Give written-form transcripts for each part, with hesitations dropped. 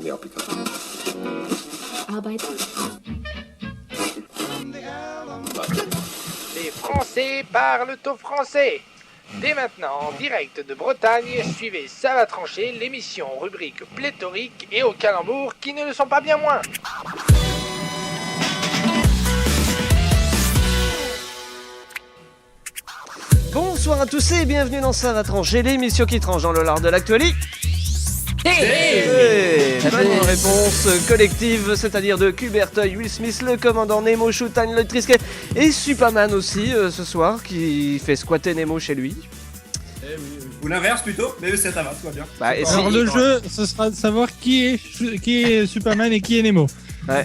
Arbeiter. Les Français parlent au français. Dès maintenant, en direct de Bretagne, suivez Ça va trancher, l'émission rubrique pléthorique et aux calembours qui ne le sont pas bien moins. Bonsoir à tous et bienvenue dans Ça va trancher, l'émission qui tranche dans le lard de l'actualité. Bonne réponse collective, c'est-à-dire de Kubertoy, Will Smith, le commandant Nemo, Shutan, le Trisket et Superman aussi ce soir qui fait squatter Nemo chez lui. Ou l'inverse plutôt, mais ça va, tout va bien. Bah, Alors le jeu, ce sera de savoir qui est Superman et qui est Nemo. Ouais.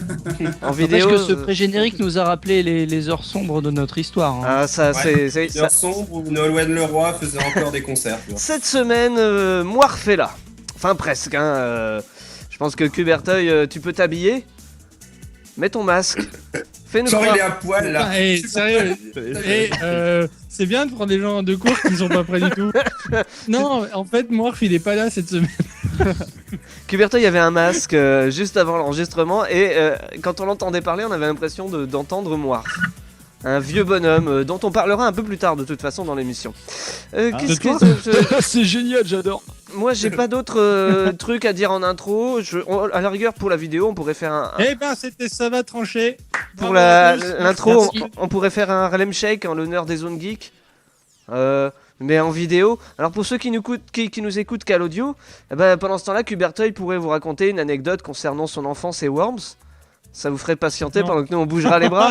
En vidéo. Parce que ce pré-générique nous a rappelé les heures sombres de notre histoire. Hein. Ah, ça, Ouais. c'est Les heures sombres où Nolwenn Leroy faisait encore des concerts. Tu vois. Cette semaine, Moirf est là. Enfin, presque. Hein, je pense que Kubertoy, tu peux t'habiller. Mets ton masque. Fais-nous Genre croire. il est à poil là. Ah, sérieux. C'est bien de prendre des gens de cours qui ne sont pas prêts du tout. Non, en fait, Morph, il est pas là cette semaine. Kubertoy avait un masque juste avant l'enregistrement et quand on l'entendait parler, on avait l'impression d'entendre Moirf. Un vieux bonhomme dont on parlera un peu plus tard de toute façon dans l'émission. C'est génial, j'adore. Moi j'ai pas d'autres trucs à dire en intro. À la rigueur pour la vidéo on pourrait faire un... Eh ben, c'était Ça va trancher. Pour Bravo à tous. l'intro Merci. on pourrait faire un Harlem Shake en l'honneur des zones geeks. Mais en vidéo. Alors pour ceux qui nous écoutent qu'à l'audio, eh ben, pendant ce temps-là Kubertoy pourrait vous raconter une anecdote concernant son enfance et Worms. Ça vous ferait patienter Non. pendant que nous on bougera les bras.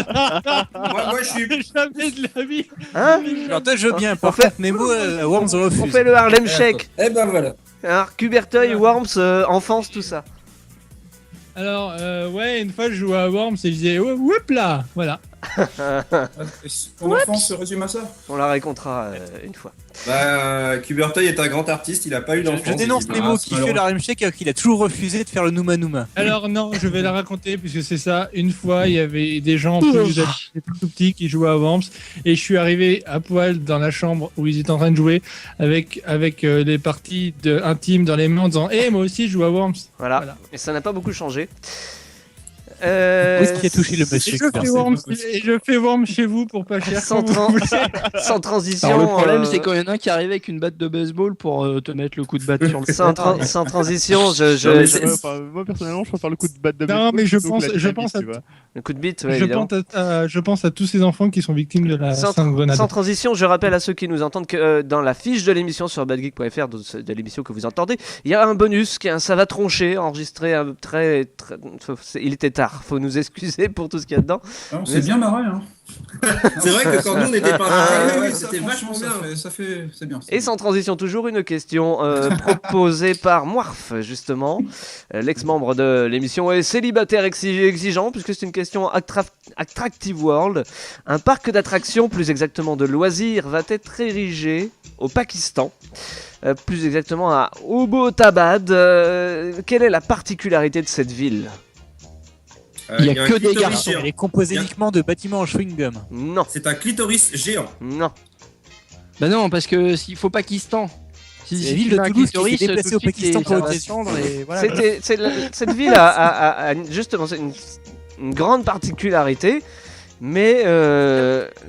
Moi je suis. Jamais de la vie. Hein? Alors toi je veux bien, On par fait- contre Nemo, Worms refuse. On fait le Harlem Shake. Eh ben voilà. Alors Kubertoy, Worms, enfance, tout ça. Alors, ouais, une fois, je jouais à Worms et je disais, whoop là, voilà. Ton enfance se résume à ça. On la racontera une fois. Bah, Kubertoy est un grand artiste, il a pas eu d'enfance. Je dénonce il est Nemo qui fait la Remshake qu'il a toujours refusé de faire le Nouma Nouma. Alors non, je vais la raconter puisque c'est ça. Une fois, il y avait des gens plus âgés, tout petits qui jouaient à Worms et je suis arrivé à poil dans la chambre où ils étaient en train de jouer avec les parties intimes dans les mains en disant « Eh, moi aussi, je joue à Worms ». Voilà. Et ça n'a pas beaucoup changé. Où est-ce qui a touché le Et monsieur je fais Worms chez vous pour pas cher. sans, comme vous voulez. sans transition. Alors le problème, c'est qu'il y en a un qui arrive avec une batte de baseball pour te mettre le coup de batte sur le sans transition, Non, mais c'est- Moi personnellement, je préfère le coup de batte de Non, baseball mais je plutôt que pense- la je dynamite, pense à- tu vois. le coup de bite, ouais, Je évidemment. pense à tous ces enfants qui sont victimes de la Sans, Sainte-Grenade. sans transition, je rappelle à ceux qui nous entendent que dans la fiche de l'émission sur badgeek.fr, de l'émission que vous entendez, il y a un bonus qui est un ça va troncher, enregistré très, il était tard, faut nous excuser pour tout ce qu'il y a dedans. On s'est bien marré, hein. C'est vrai que quand nous on n'était pas là, c'était franchement, vachement bien. c'est bien. Et sans transition, toujours une question proposée par Moirf, justement, l'ex-membre de l'émission est célibataire exigeant, puisque c'est une question Attractive World. Un parc d'attractions, plus exactement de loisirs, va être érigé au Pakistan. Plus exactement à Abbottabad. Quelle est la particularité de cette ville? Il y a un que des clitoris garçons. géant. Elle est composée Bien. uniquement de bâtiments en chewing-gum. Non, C'est un clitoris géant. non. Bah non, parce que s'il faut Pakistan. C'est la ville de tu mets un Toulouse qui s'est clitoris, déplacée tout de au suite, Pakistan ça pour va le descendre et voilà. Cette ville a justement c'est une grande particularité, mais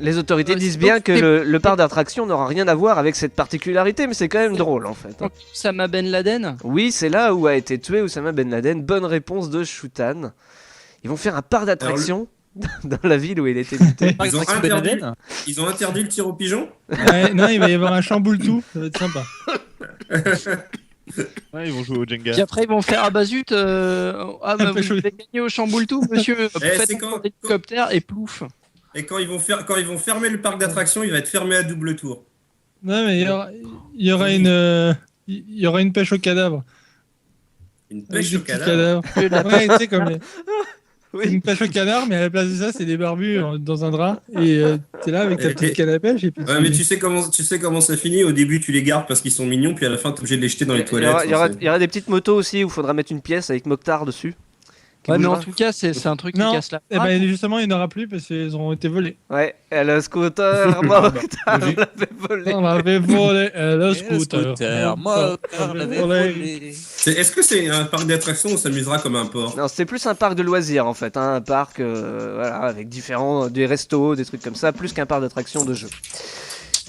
les autorités disent bien que le parc d'attractions n'aura rien à voir avec cette particularité, mais c'est quand même drôle en fait. Osama Ben Laden. Oui, c'est là où a été tué Oussama Ben Laden. Bonne réponse de Shutan. Ils vont faire un parc d'attractions dans la ville où il était buté. Parc Ils ont d'attractions interdit- Ben Laden. Ils ont interdit le tir au pigeon. Ouais, non, il va y avoir un chamboule tout, ça va être sympa. Ouais, ils vont jouer au Jenga. Puis après, ils vont faire bah zut, Un vous peu chaud. avez gagné au chamboule tout, monsieur. Faites c'est un quand- hélicoptère et plouf. Et quand ils vont fermer le parc d'attractions, il va être fermé à double tour. Non, mais il y aura une pêche au cadavre. Une Avec pêche des au petits cadavre. cadavres. Ouais, tu sais, comme Oui. une pêche au canard, mais à la place de ça, c'est des barbus dans un drap. Et t'es là avec ta Et- petite canne à pêche. Et puis Ouais, mais tu sais comment ça finit. Au début, tu les gardes parce qu'ils sont mignons, puis à la fin, t'es obligé de les jeter dans les Il y toilettes. aura, il y aura- Enfin, il y aura des petites motos aussi où il faudra mettre une pièce avec Mokhtar dessus. Ouais, mais en bougera. tout cas, c'est un truc Non. qui casse la Eh ben, justement, il n'y en aura plus parce qu'ils auront été volés. Ouais, et le scooter, Mokhtar l'avait volé. On l'avait volé, le Le scooter. Mokhtar l'avait volé. Est-ce que c'est un parc d'attractions où on s'amusera comme un porc? Non, c'est plus un parc de loisirs en fait, hein, un parc voilà, avec des restos, des trucs comme ça, plus qu'un parc d'attractions de jeux.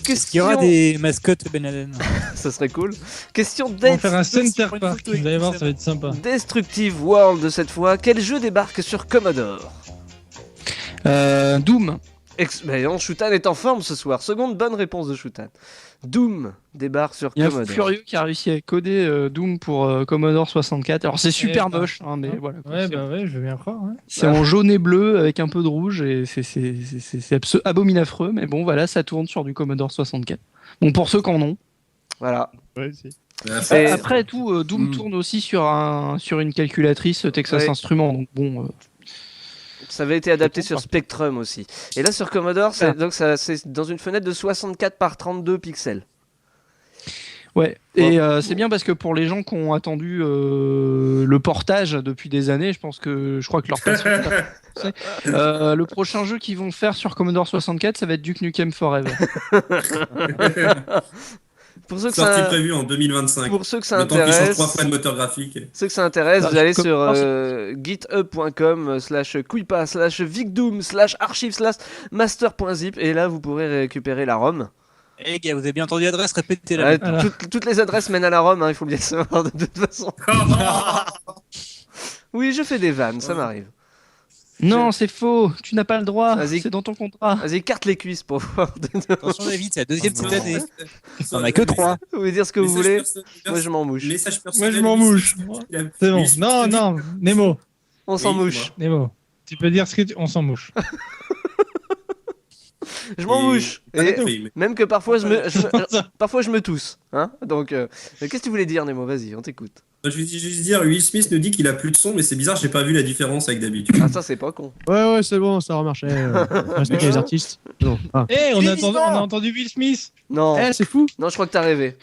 Est-ce qu'il y aura des mascottes Ben Laden? Ça serait cool. Question On va faire un Sur Center une Park. photo Vous allez voir, avec ça va être sympa. Destructive World cette fois. Quel jeu débarque sur Commodore? Doom. Mais non, Shutan est en forme ce soir. Seconde bonne réponse de Shutan. Doom débarque sur Il y a Commodore. Furieux qui a réussi à coder Doom pour Commodore 64. Alors c'est super bah, moche, hein, mais voilà. quoi. Ouais, bah ouais, je veux bien croire. Ouais. C'est en jaune et bleu avec un peu de rouge et c'est abominable affreux, mais bon voilà, ça tourne sur du Commodore 64. Bon, pour ceux qui en ont. Voilà. Ouais, si. Et- Après tout, Doom tourne aussi sur une calculatrice Texas Ouais. Instruments, donc bon. Ça avait été adapté sur Spectrum aussi. Et là sur Commodore, donc c'est dans une fenêtre de 64 par 32 pixels. Ouais, et c'est bien parce que pour les gens qui ont attendu le portage depuis des années, je crois que leur passion est pas passée. Le prochain jeu qu'ils vont faire sur Commodore 64, ça va être Duke Nukem Forever. Pour ceux que Sortie ça, prévue en 2025. pour ceux que ça Le temps qu'ils changent intéresse, 3 fois de moteur graphique. ceux que ça intéresse, vous allez sur Commodore, github.com/kuipa/vicdoom/archive/master.zip et là vous pourrez récupérer la ROM. Eh gars, vous avez bien entendu l'adresse, répétez-la. Ouais, Voilà. toutes les adresses mènent à la ROM, hein, il faut bien le savoir de toute façon. Oui, je fais des vannes, ça m'arrive. Non, c'est faux, tu n'as pas le droit, Vas-y. c'est dans ton contrat. Vas-y, carte les cuisses pour voir. Attention David, c'est la deuxième Non, cette année. ça- On a que 3. Vous pouvez dire ce que vous Message voulez. perso- Moi je m'en mouche. Message Moi, personnel. je m'en mouche. Il a- C'est bon. il- Non, non, Nemo. On s'en Oui, mouche. Nemo. Tu peux dire ce que on s'en mouche. Je m'en mouche. Et Oui, mais- même que parfois parfois je me tousse. Hein donc, qu'est-ce que tu voulais dire, Nemo? Vas-y, on t'écoute. Je vais juste dire, Will Smith nous dit qu'il a plus de son, mais c'est bizarre, j'ai pas vu la différence avec d'habitude. Ah, ça, c'est pas con. Ouais, c'est bon, ça remarchait. Respectez les artistes. Non. Ah. Eh, on a entendu Will Smith. Non, C'est fou. non, je crois que t'as rêvé.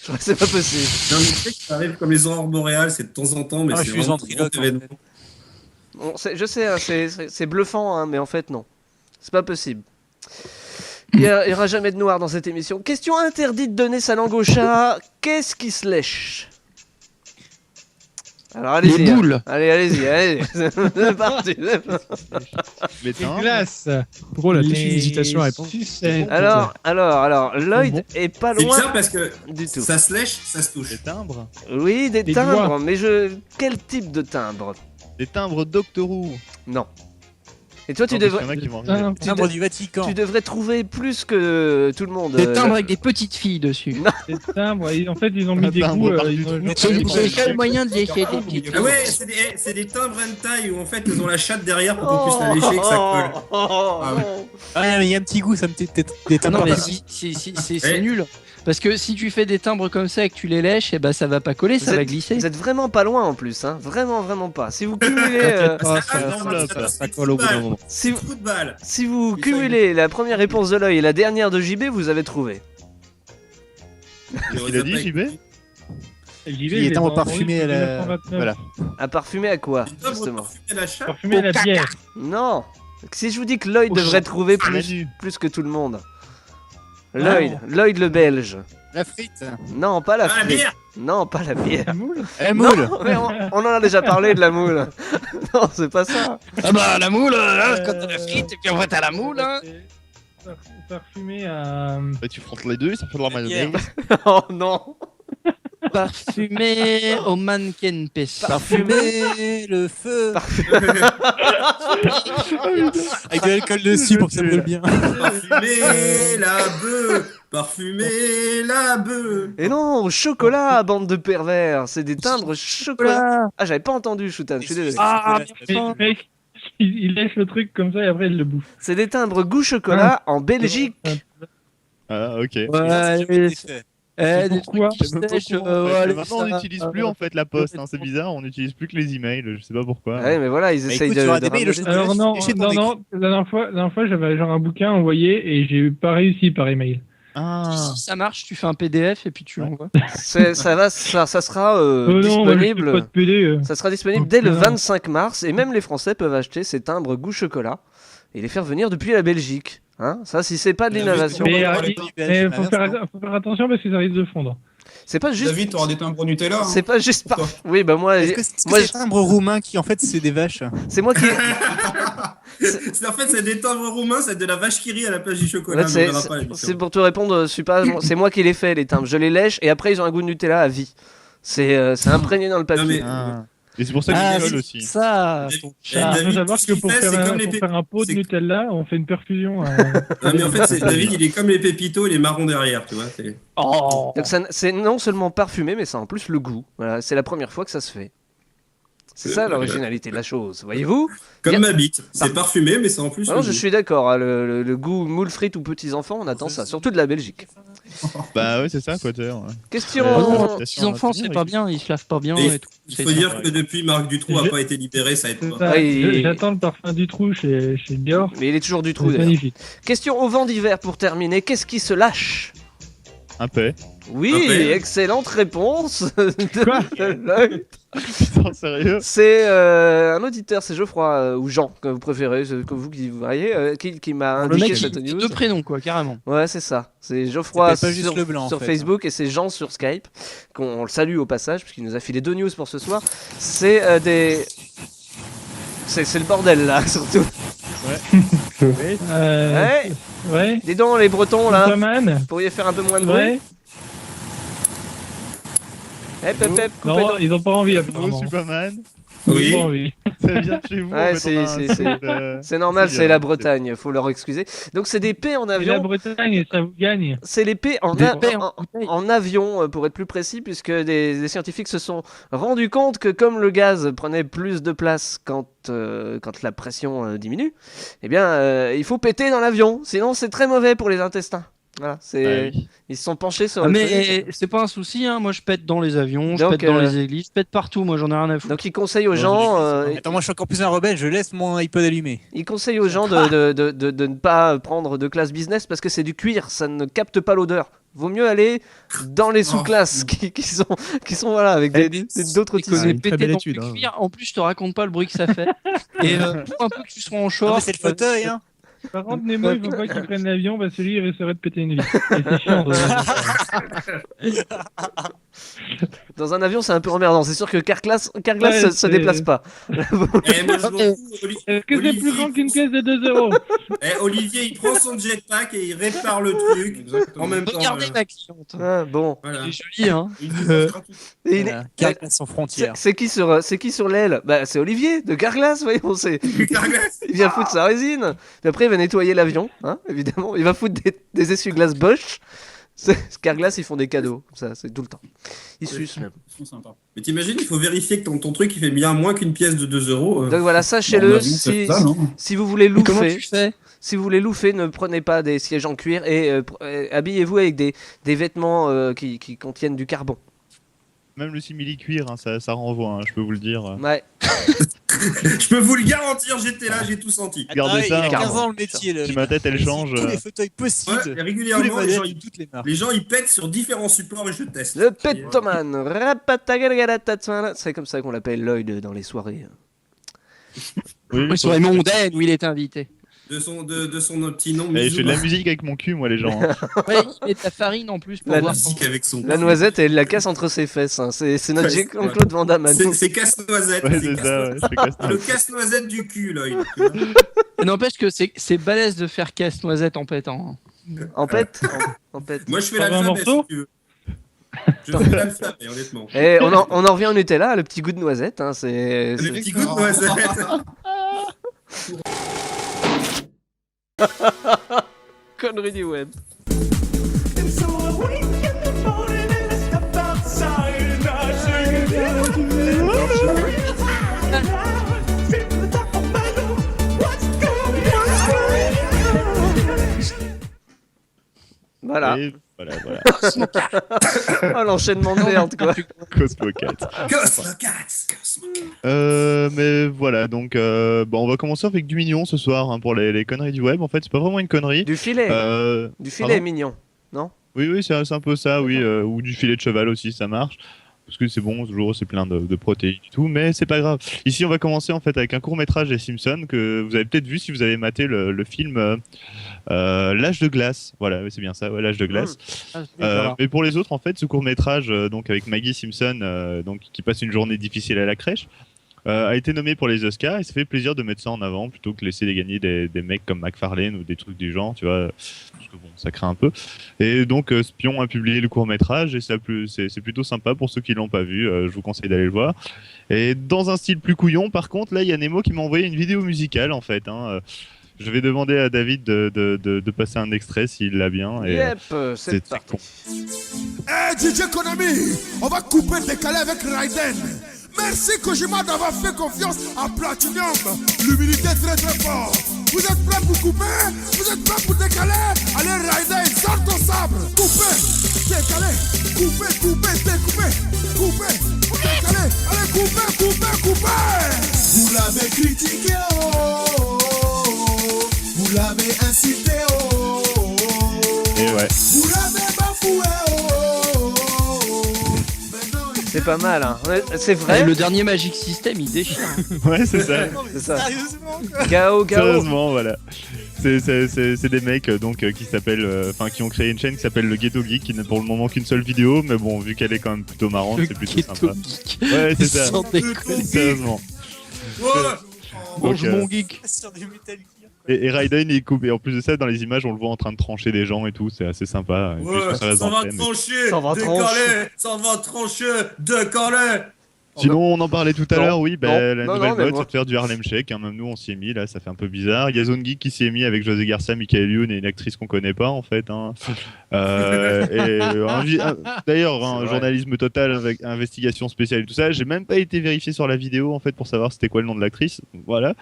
Je crois que c'est pas possible. Non, mais tu sais que ça arrive comme les aurores boréales, c'est de temps en temps, mais Ah, c'est je suis vraiment ventriloque, un grand événement. Bon, je sais, hein, c'est bluffant, hein, mais en fait, non. C'est pas possible. Il y aura jamais de noir dans cette émission. Question interdite de donner sa langue au chat. Qu'est-ce qui se lèche? Alors allez-y. Les hein. boules. Allez. C'est parti. Les Les timbres. glaces. Pourquoi la petite hésitation à répondre? sucettes. Alors, Lloyd est pas C'est loin bizarre parce que du tout. ça se lèche, ça se touche. Les timbres. Oui, des Des timbres, doigts. mais quel type de timbre? Les timbres Doctor Who. Non. Et toi, tu Non, parce devrais, qu'il y en a qui vont arriver. Timbre du Vatican. tu devrais trouver plus que tout le monde. Des timbres avec des petites filles dessus. Des timbres. En fait, ils ont mis Un des timbre goûts. par-dessus Ils ont- tout. ils ont- C'est le seul moyen de lécher des petites Ah ouais, c'est des timbres hentai où en fait ils ont la chatte derrière pour qu'on puisse la lécher et que ça colle. Ah ouais. Ah, mais il y a un petit goût, ça me des Ah timbres. non, mais c'est nul. Parce que si tu fais des timbres comme ça et que tu les lèches, et ben ça va pas coller, ça Vous va êtes- glisser. Vous êtes vraiment pas loin en plus, hein. Vraiment pas. Si vous cumulez, Ah, ça colle au bout d'un moment. si, vous- Trou de balle. si vous Oui, cumulez la première réponse de l'œil et la dernière de JB, vous avez trouvé. Il a dit JB. Il est timbres parfumés à la- Voilà. À parfumer à quoi, Des timbres justement? parfumés à la chatte. Parfumé à la bière. Non. Si je vous dis que Lloyd devrait trouver plus que tout le monde. Lloyd le belge. La frite. Non, pas la Ah, la frite. bière. Non, pas la bière. La moule. Eh, moule. Non, mais on en a déjà parlé de la moule. Non, c'est pas ça. Ah bah la moule, quand t'as la frite et puis après t'as la moule. Hein. Parfumé à. Bah, tu frottes les deux, ça fait de la bière. mayonnaise. Oh non. Parfumé au mannequin pêche. Parfumer le feu. Avec de l'alcool dessus pour que ça brûle bien. Parfumer la bœuf. Parfumer la bœuf. Et non, au chocolat, bande de pervers. C'est des timbres chocolat. Ah, j'avais pas entendu, Shutan, je suis désolé. Ah, Mais le mec, il lèche le truc comme ça et après il le bouffe. C'est des timbres goût chocolat en Belgique. Ah, ok. ouais, des Pourquoi trucs qui Je sais même pas sèchent, comment, en fait. allez, Maintenant, on ça, n'utilise plus en fait la poste. Hein. C'est bizarre, on n'utilise plus que les emails. Je sais pas pourquoi. Ouais, mais voilà, ils essayent écoute, de. tu auras de des mails, ramener- je- Alors non, Chez ton la dernière fois j'avais genre un bouquin envoyé et j'ai pas réussi par email. Ah. Si ça marche, tu fais un PDF et puis tu l'envoies. Ça sera non, disponible. pas de PD. Ça sera disponible dès le 25 mars et même les Français peuvent acheter ces timbres goût chocolat et les faire venir depuis la Belgique. Hein, ça, si c'est pas de l'innovation. Mais faut faire attention parce que ça risque de fondre. C'est pas juste. David, t'auras des timbres Nutella. C'est pas juste par. Oui, bah moi. Est-ce que c'est des timbres roumains qui en fait c'est des vaches? C'est moi qui. En fait, c'est des timbres roumains, c'est de la vache qui rit à la place du chocolat. En fait, c'est pour te répondre, c'est moi qui les fais les timbres. Je les lèche et après ils ont un goût de Nutella à vie. C'est imprégné dans le papier. Et c'est pour ça qu'ils rigolent aussi. Ça, Il faut savoir que pour faire un pot de Nutella, on fait une perfusion. Non, mais en fait, David, il est comme les pépitos, il est marron derrière, tu vois. Donc c'est non seulement parfumé, mais ça a en plus le goût. Voilà, c'est la première fois que ça se fait. C'est ça l'originalité de la chose, voyez-vous? Comme ma bite, c'est parfumé, mais c'est en plus. Alors, je suis d'accord, hein, le goût moule frites ou petits enfants, on attend ça, surtout de la Belgique. Bah ouais, c'est ça, Quater. Question. Les enfants, c'est pas bien, ils se lavent pas bien et tout. Il faut dire que depuis Marc Dutroux n'a pas été libéré, ça aide pas. J'attends le parfum du trou chez Dior. Mais il est toujours du trou d'ailleurs. Magnifique. Question au vent d'hiver pour terminer, qu'est-ce qui se lâche? Un paix. Oui, excellente réponse. Quoi? Putain, sérieux? C'est un auditeur, c'est Geoffroy ou Jean, que vous préférez, que vous qui voyez, qui m'a indiqué cette news. Deux prénoms, quoi, carrément. Ouais, c'est ça. C'est Geoffroy pas juste le blanc, sur en fait, Facebook et c'est Jean sur Skype. On le salue au passage, puisqu'il nous a filé 2 news pour ce soir. C'est c'est le bordel là, surtout. Ouais. Dis donc, les Bretons là, Superman. vous pourriez faire un peu moins de bruit. Ouais. Coupez Non, donc. ils ont pas envie Oh, apparemment. Superman. Oui. Ils ont pas envie. Ça vient de chez vous. Ouais, en fait, c'est normal, c'est la Bretagne, faut leur excuser. Donc c'est des P en Et la avion. Bretagne, et ça vous gagne. C'est les P en avion, pour être plus précis, puisque des scientifiques se sont rendus compte que comme le gaz prenait plus de place quand la pression diminue, eh bien, il faut péter dans l'avion, sinon c'est très mauvais pour les intestins. Voilà, ils se sont penchés sur. Mais c'est pas un souci, hein. Moi je pète dans les avions, je Donc, pète dans les églises, je pète partout. Moi j'en ai rien à foutre. Donc ils conseillent aux gens. Attends, moi je suis encore plus un rebelle, je laisse mon iPod allumé. Ils conseillent aux gens de ne pas prendre de classe business parce que c'est du cuir, ça ne capte pas l'odeur. Vaut mieux aller dans les sous-classes qui sont voilà avec d'autres tissus. C'est pété dans le cuir. En plus, je te raconte pas le bruit que ça fait. Et un peu que tu sois en short. C'est le fauteuil, hein. Par contre, Nemo, il faut pas qu'il prenne l'avion parce que lui, il risquerait de péter une vie. Et c'est chiant. Dans un avion, c'est un peu emmerdant. C'est sûr que Carglass se déplace pas. Est-ce que c'est plus grand qu'une pièce de 2 euros? Olivier, il prend son jetpack et il répare le truc. En même temps. Regardez ma cliente. Ah, bon. Voilà. C'est joli, hein. Carglass sans frontières. C'est qui sur l'aile? Bah, c'est Olivier de Carglass, voyons. Il vient foutre sa résine. Puis après, il va nettoyer l'avion, hein, évidemment. Il va foutre des essuie-glaces Bosch. Carglass, ils font des cadeaux, ça, c'est tout le temps. Ils sucent même. Mais t'imagines, il faut vérifier que ton truc il fait bien moins qu'une pièce de 2 euros. Donc voilà, sachez-le, si vous voulez louffer, ne prenez pas des sièges en cuir et habillez-vous avec des vêtements qui contiennent du carbone. Même le simili-cuir, hein, ça renvoie, hein, je peux vous le dire. Ouais. Je peux vous le garantir, j'étais là, j'ai tout senti. Regardez ça. Il a 15 ans le métier. Si ma tête elle change. Tous les fauteuils possibles. Ouais, régulièrement, les gens ils pètent sur différents supports et je teste. Le Petoman. C'est comme ça qu'on l'appelle Lloyd dans les soirées. Oui, soirée mondaine où il est invité. De son petit nom. Je fais de la musique avec mon cul, moi, les gens. Ouais, il met de la farine en plus pour la voir musique avec son. La noisette, elle la casse entre ses fesses. Hein. C'est notre Jean-Claude Van Damme. C'est casse-noisette. Ouais, c'est ça, le casse-noisette du cul, là. N'empêche que c'est balèze de faire casse-noisette en pétant. En pète. En pète. Moi, je fais l'alphabet, si tu veux. Je fais l'alphabet, honnêtement. Et on en revient au Nutella, le petit goût de noisette. Hein, le petit goût de noisette. Connerie du web. Voilà. Voilà. Oh, l'enchaînement de merde, quoi. Cosmo Cat. Mais voilà, donc on va commencer avec du mignon ce soir, hein, pour les conneries du web. En fait, c'est pas vraiment une connerie. Du filet. Du filet mignon. non? Oui, c'est un peu ça, oui. Ou du filet de cheval aussi, ça marche. Parce que c'est bon, toujours, c'est plein de protéines et tout, mais c'est pas grave. Ici, on va commencer en fait avec un court-métrage des Simpsons que vous avez peut-être vu si vous avez maté le film L'âge de glace. Voilà, c'est bien ça, ouais, L'âge de glace. Mais pour les autres, en fait, ce court-métrage, donc avec Maggie Simpson, donc qui passe une journée difficile à la crèche, a été nommé pour les Oscars et ça fait plaisir de mettre ça en avant plutôt que laisser gagner des mecs comme McFarlane ou des trucs du genre, tu vois, parce que bon, ça craint un peu. Et donc Spion a publié le court-métrage et c'est plutôt sympa pour ceux qui l'ont pas vu, je vous conseille d'aller le voir. Et dans un style plus couillon, par contre, là il y a Nemo qui m'a envoyé une vidéo musicale en fait. Je vais demander à David de passer un extrait s'il l'a bien. Et, c'est parti. Con. Hey DJ Konami, on va couper le décalé avec Raiden. Merci Kojima d'avoir fait confiance à Platinum. L'humilité est très très fort. Vous êtes prêts pour couper? Vous êtes prêts pour décaler? Allez Raiden, sors ton sabre. Couper, décaler, couper, découper, couper, décaler. Allez couper. Vous l'avez critiqué, vous l'avez incité, Et ouais. Vous l'avez bafoué, C'est pas mal, hein. C'est vrai. Et le dernier Magic System, il déchire. Ouais, c'est ça. C'est ça. Sérieusement Gao. Sérieusement, voilà. C'est des mecs qui s'appellent, qui ont créé une chaîne qui s'appelle le Ghetto Geek, qui n'a pour le moment qu'une seule vidéo, mais bon, vu qu'elle est quand même plutôt marrante, c'est plutôt sympa. Geek. Ouais, c'est ça. Sans déconner. Sérieusement. Mange Donc, mon geek. Sur du Metal Gear. Et Raiden il coupe, et en plus de ça, dans les images, on le voit en train de trancher des gens et tout, c'est assez sympa. Et puis, je trouve ça reste Ça dans va le thème. trancher, Ça va décaler, ça va trancher, décaler. Sinon, on en parlait tout à Non, l'heure, oui, non, la non, nouvelle non, mais mode, moi- c'est de faire du Harlem Shake, hein, même nous on s'y est mis, là, ça fait un peu bizarre. Il y a Zone Geek qui s'y est mis avec José Garcia, Michael Youn et une actrice qu'on connaît pas, en fait. D'ailleurs, un journalisme total avec investigation spéciale et tout ça, j'ai même pas été vérifié sur la vidéo, en fait, pour savoir c'était quoi le nom de l'actrice, voilà.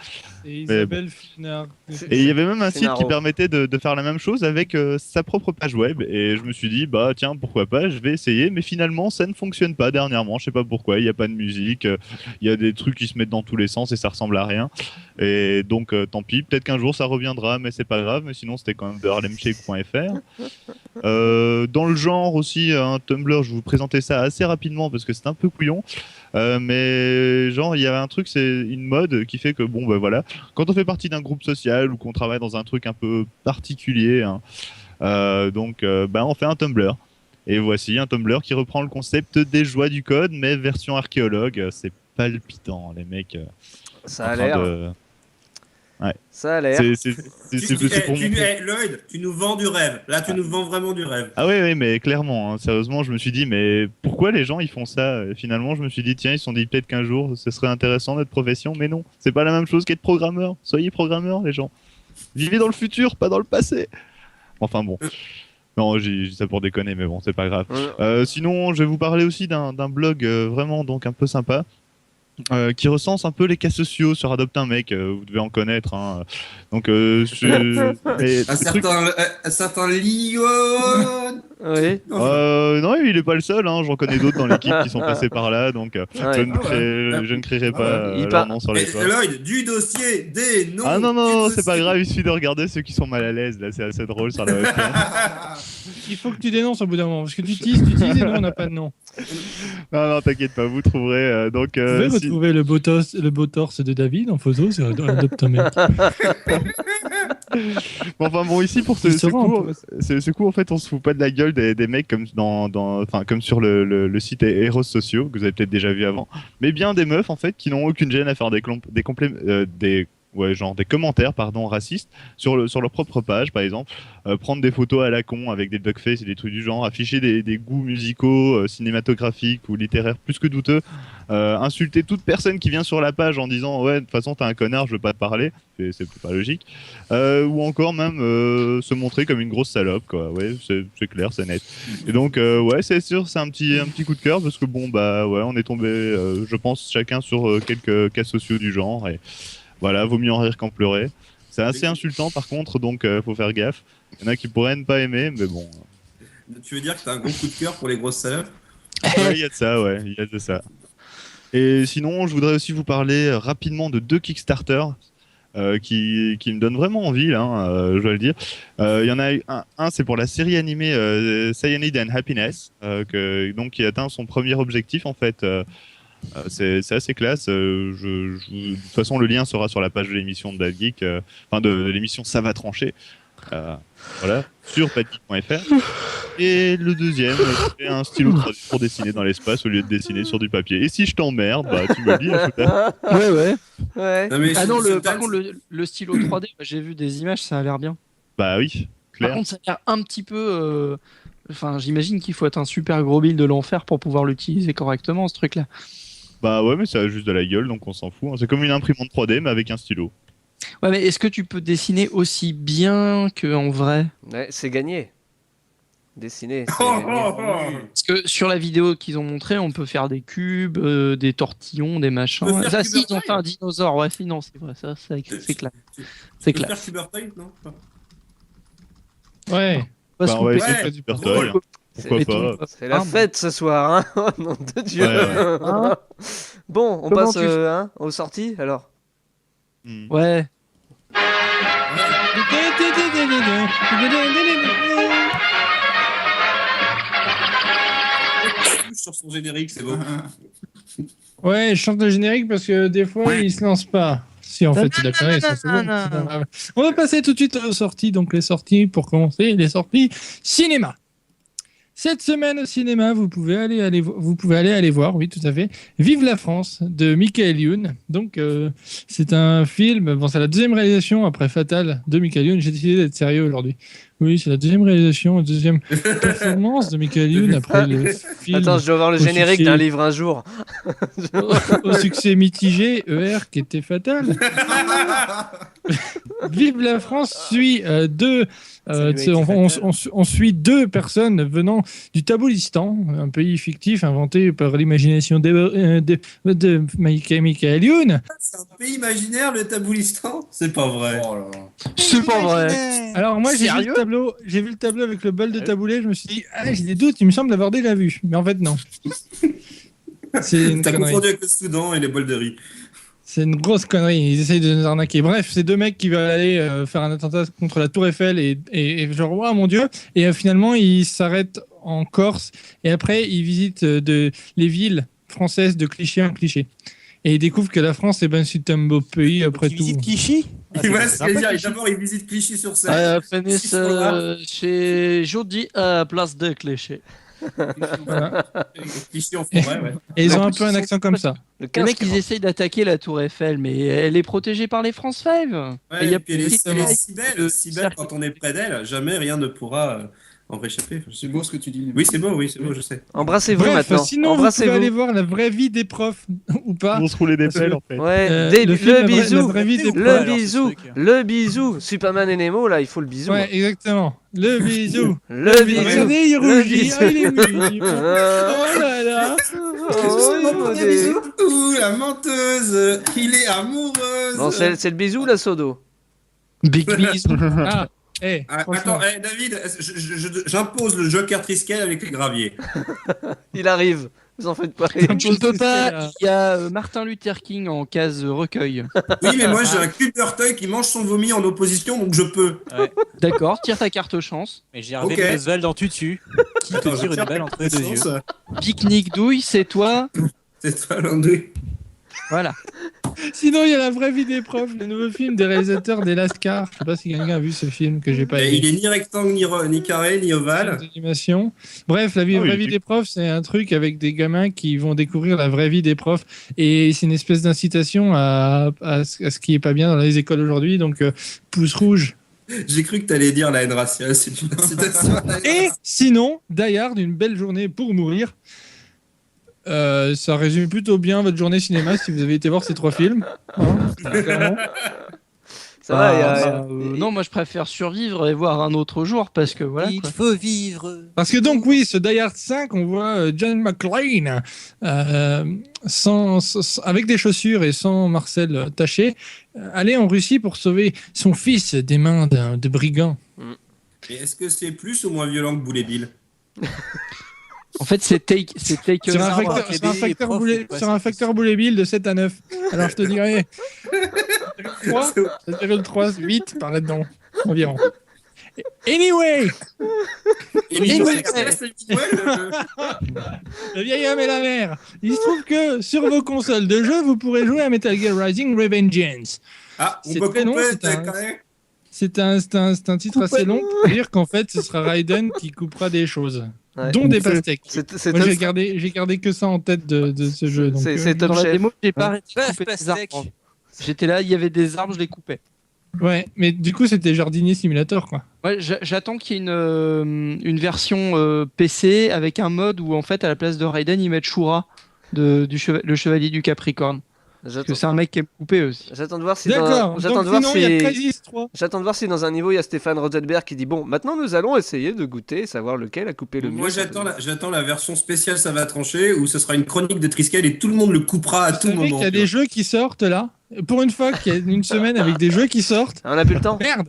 Et Isabelle Finard. Et il y avait même un site Finaro. qui permettait de faire la même chose avec sa propre page web. Et je me suis dit, bah tiens, pourquoi pas, je vais essayer. Mais finalement, ça ne fonctionne pas dernièrement. Je sais pas pourquoi. Il n'y a pas de musique. Il y a des trucs qui se mettent dans tous les sens et ça ressemble à rien. Et donc, tant pis. Peut-être qu'un jour ça reviendra, mais c'est pas grave. Mais sinon, c'était quand même de harlemshake.fr. Dans le genre aussi, un Tumblr, je vais vous présenter ça assez rapidement parce que c'est un peu couillon. Mais genre, il y a un truc, c'est une mode qui fait que, bon, bah voilà, quand on fait partie d'un groupe social ou qu'on travaille dans un truc un peu particulier, on fait un Tumblr. Et voici un Tumblr qui reprend le concept des joies du code, mais version archéologue. C'est palpitant, les mecs. Ça a l'air. Ouais. Ça a l'air. C'est pour montrer. Lloyd, tu nous vends du rêve. Là, tu nous vends vraiment du rêve. Ah oui, mais clairement, hein, sérieusement, je me suis dit, mais pourquoi les gens ils font ça? Et finalement, je me suis dit, tiens, ils se sont dit peut-être qu'un jour, ce serait intéressant notre profession, mais non, c'est pas la même chose qu'être programmeur. Soyez programmeur, les gens. Vivez dans le futur, pas dans le passé. Enfin bon. Non, j'ai dit ça pour déconner, mais bon, c'est pas grave. Sinon, je vais vous parler aussi d'un blog vraiment donc un peu sympa. Qui recense un peu les cas sociaux sur Adopte un mec, vous devez en connaître. Hein. Donc, Un certain Lyon. Oui. Non, il est pas le seul. Hein. J'en connais d'autres dans l'équipe qui sont passés par là, donc je ne créerai pas leur nom sur les toits. Lloyd, du dossier des noms. Ah non, c'est pas grave. Il suffit de regarder ceux qui sont mal à l'aise. Là, c'est assez drôle sur la webcam. Il faut que tu dénonces au bout d'un moment, parce que tu teases et nous on n'a pas de nom. Non, t'inquiète pas, vous trouverez. Vous pouvez retrouver le beau torse de David en photo sur Adopte un mec. Bon, ici pour ce coup, en fait, on se fout pas de la gueule des mecs comme comme sur le site Héros Sociaux que vous avez peut-être déjà vu avant, mais bien des meufs en fait qui n'ont aucune gêne à faire des commentaires racistes sur leur propre page, par exemple, prendre des photos à la con avec des duckface et des trucs du genre, afficher des goûts musicaux, cinématographiques ou littéraires plus que douteux, insulter toute personne qui vient sur la page en disant ouais de toute façon t'es un connard, je veux pas te parler, c'est pas logique, ou encore même se montrer comme une grosse salope quoi. Ouais, c'est clair, c'est net. Et donc ouais, c'est sûr, c'est un petit coup de cœur parce que bon bah ouais, on est tombé je pense chacun sur quelques cas sociaux du genre et voilà, vaut mieux en rire qu'en pleurer. C'est assez insultant par contre, donc faut faire gaffe. Il y en a qui pourraient ne pas aimer, mais bon. Tu veux dire que t'as un gros coup de cœur pour les grosses salopes? Il y a de ça, ouais, il y a de ça. Et sinon, je voudrais aussi vous parler rapidement de 2 Kickstarter. qui me donne vraiment envie, là, je dois le dire. Il y en a un, c'est pour la série animée Cyanide and Happiness, donc qui atteint son premier objectif en fait. C'est assez classe. De toute façon, le lien sera sur la page de l'émission de Bad Geek, enfin de l'émission Ça va trancher. Voilà, sur badgeek.fr. Et le deuxième, c'est un stylo 3D pour dessiner dans l'espace au lieu de dessiner sur du papier. Et si je t'emmerde, bah tu me le dis. Ouais. Non, par contre, le stylo 3D, j'ai vu des images, ça a l'air bien. Bah oui, clair. Par contre, ça a l'air un petit peu. Enfin, j'imagine qu'il faut être un super gros build de l'enfer pour pouvoir l'utiliser correctement, ce truc-là. Bah ouais, mais ça a juste de la gueule, donc on s'en fout. C'est comme une imprimante 3D, mais avec un stylo. Ouais, mais est-ce que tu peux dessiner aussi bien qu'en vrai? Ouais, c'est gagné. Dessiner. Parce que sur la vidéo qu'ils ont montré, on peut faire des cubes, des tortillons, des machins. Ça, si, ils ont fait un dinosaure. Ouais, si, non, c'est vrai, ça, c'est clair. C'est clair. Faire Cybertoy, non? Ouais. Bah ouais, c'est Cybertoy. Pourquoi pas? C'est la fête ce soir, hein. Oh nom de Dieu. Hein Bon, on Comment passe aux sorties alors. Ouais. Sur son générique, c'est bon. Ouais, je chante le générique parce que des fois, il se lance pas. Si, en fait, il a connu, ça c'est bon. On va passer tout de suite aux sorties. Donc, les sorties, pour commencer, les sorties cinéma. Cette semaine au cinéma, vous pouvez aller voir, oui, tout à fait, Vive la France de Michael Youn. Donc, c'est un film, bon, c'est la deuxième réalisation après Fatal de Michael Youn. J'ai décidé d'être sérieux aujourd'hui. Oui, c'est la deuxième réalisation, la deuxième performance de Michael Youn après le film. Attends, je dois voir le générique d'un livre un jour. Au succès mitigé, ER qui était fatal. Vive la France suit on suit deux personnes venant du Taboulistan, un pays fictif inventé par l'imagination de Michael Youn. C'est un pays imaginaire, le Taboulistan? C'est pas vrai. Oh là là. C'est pas vrai. Alors moi j'ai vu le tableau avec le bol de taboulé, je me suis dit j'ai des doutes, il me semble l'avoir déjà vu, mais en fait non. T'as confondu avec le Soudan et les bols de riz. C'est une grosse connerie, ils essayent de nous arnaquer. Bref, c'est deux mecs qui veulent aller faire un attentat contre la Tour Eiffel et genre, oh mon Dieu. Et finalement, ils s'arrêtent en Corse et après, ils visitent les villes françaises de cliché en cliché. Et ils découvrent que la France, c'est un beau pays après tout. Ils visitent Clichy D'abord, ils visitent Clichy-sur-Seine. Chez Jody à place de Clichy. Voilà. Clichy en forêt, ouais. Et ils ont un peu un accent comme ça. Les mecs, ils essayent d'attaquer la Tour Eiffel, mais elle est protégée par les France 5. Ouais, et puis elle est si belle, quand on est près d'elle, jamais rien ne pourra en réchapper. C'est beau ce que tu dis. Oui, c'est beau, je sais. Embrassez-vous Bref, maintenant. Sinon, vous pouvez aller voir La vraie vie des profs ou pas. Ils vont se rouler des pelles en fait. Ouais, le bisou, le bisou. Superman et Nemo, là, il faut le bisou. Ouais, exactement. Le bisou. Le bisou. Regardez, il rougit. bisou. Ah, il est mignon. Oh là là. Ouh, la menteuse. Il est amoureuse. Non, c'est le bisou ou la sodo? Big bisou. Ah. Attends, David, j'impose le Joker Triskel avec les graviers. Il arrive, vous en faites pas. Je ne peux pas, il y a Martin Luther King en case recueil. Oui, mais moi j'ai un Cubertoy qui mange son vomi en opposition, donc je peux. Ouais. D'accord, tire ta carte chance. Mais j'ai Hervé Roosevelt en tutu qui te tire une balle entre les deux yeux. Pique-nique douille, c'est toi. C'est toi l'andouille. Voilà. Sinon, il y a La vraie vie des profs, le nouveau film des réalisateurs des Lascars. Je sais pas si quelqu'un a vu ce film que j'ai pas aimé. Il est ni rectangle, ni carré, ni ovale. D'animation. Bref, La vraie vie des profs, c'est un truc avec des gamins qui vont découvrir la vraie vie des profs. Et c'est une espèce d'incitation à ce qui est pas bien dans les écoles aujourd'hui. Donc, pouce rouge. J'ai cru que t'allais dire la haine raciale. C'est une incitation. Et sinon, Die Hard, une belle journée pour mourir. Ça résume plutôt bien votre journée cinéma si vous avez été voir ces trois films. Ça va, non, moi je préfère survivre et voir un autre jour parce que voilà. Il faut vivre. Parce que donc oui, ce Die Hard 5, on voit John McClane avec des chaussures et sans Marcel taché aller en Russie pour sauver son fils des mains de brigands. Et est-ce que c'est plus ou moins violent que Boulet Bill? En fait, c'est take sur un facteur Boulet Bill de 7 à 9. Alors je te dirais. Ça dirait le 3, 8 par là-dedans, environ. Anyway, le vieil homme et la mère. Il se trouve que sur vos consoles de jeu, vous pourrez jouer à Metal Gear Rising Revengeance. Ah, on C'est peut très long, couper, c'est un- quand même. C'est un titre assez long pour dire qu'en fait, ce sera Raiden qui coupera des choses, Ouais. dont des pastèques. C'est Moi, top- j'ai gardé que ça en tête de ce jeu. Donc, c'est Top Dans la Chef. démo, j'ai pas Hein. arrêté de couper des arbres. J'étais là, il y avait des arbres, je les coupais. Ouais, mais du coup, c'était Jardinier Simulator, quoi. Ouais, j'attends qu'il y ait une version PC avec un mode où en fait à la place de Raiden ils mettent Shura le chevalier du Capricorne. Parce que c'est un mec qui aime couper aussi. J'attends de voir si D'accord, j'attends donc de voir sinon, il y a si Crysis 3. j'attends de voir si dans un niveau il y a Stéphane Rosenberg qui dit bon maintenant nous allons essayer de goûter et savoir lequel a coupé le mieux. Moi, j'attends la version spéciale, ça va trancher, où ce sera une chronique de Triskel et tout le monde le coupera à tout Vous savez moment. qu'il y a des jeux qui sortent là. Pour une fois qu'il y a une semaine avec des jeux qui sortent. On a plus le temps. Merde.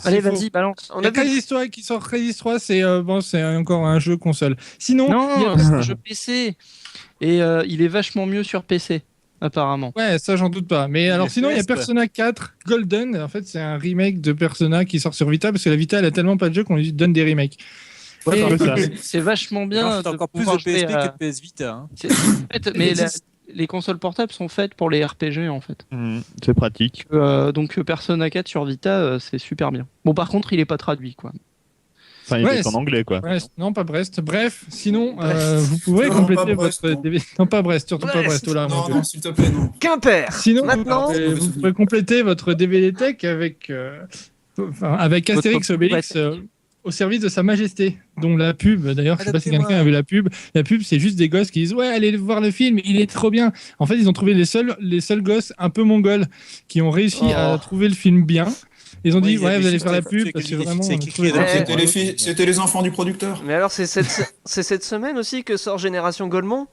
Allez, C'est vas-y, faux. balance. Il y a Crysis 3 qui sort. Crysis 3, c'est bon, c'est encore un jeu console. Sinon, il y a- Non, c'est un jeu PC. Et il est vachement mieux sur PC, apparemment. Ouais, ça j'en doute pas. Mais alors sinon, il y a FPS, ouais. Persona 4 Golden. En fait, c'est un remake de Persona qui sort sur Vita parce que la Vita elle a tellement pas de jeux qu'on lui donne des remakes. Ouais, Et- c'est vachement bien. C'est encore plus pouvoir de PSP jouer à- que de PS Vita. Hein. En fait, mais les consoles portables sont faites pour les RPG en fait. C'est pratique. Donc Persona 4 sur Vita, c'est super bien. Bon, par contre, il est pas traduit quoi. Enfin, il Ouais, est en anglais, quoi. Brest, non, pas Brest. Bref, sinon, vous Non, pourrez pas compléter Brest, votre non. DVD. Non, pas Brest, surtout pas Brest. Brest. Oh là, mon Non, Dieu. non, s'il te plaît, non. Quimper. Sinon, Maintenant, vous pourrez compléter votre DVD Tech avec, avec Astérix Votre Obélix au service de Sa Majesté, dont la pub, d'ailleurs, je sais pas si quelqu'un a vu la pub. La pub, c'est juste des gosses qui disent ouais, allez voir le film, il est trop bien. En fait, ils ont trouvé les seuls gosses un peu mongols qui ont réussi à trouver le film bien. Ils ont dit ouais, vous allez faire la pub parce que vraiment. C'était les enfants du producteur. mais alors c'est cette semaine aussi que sort Génération Golemont.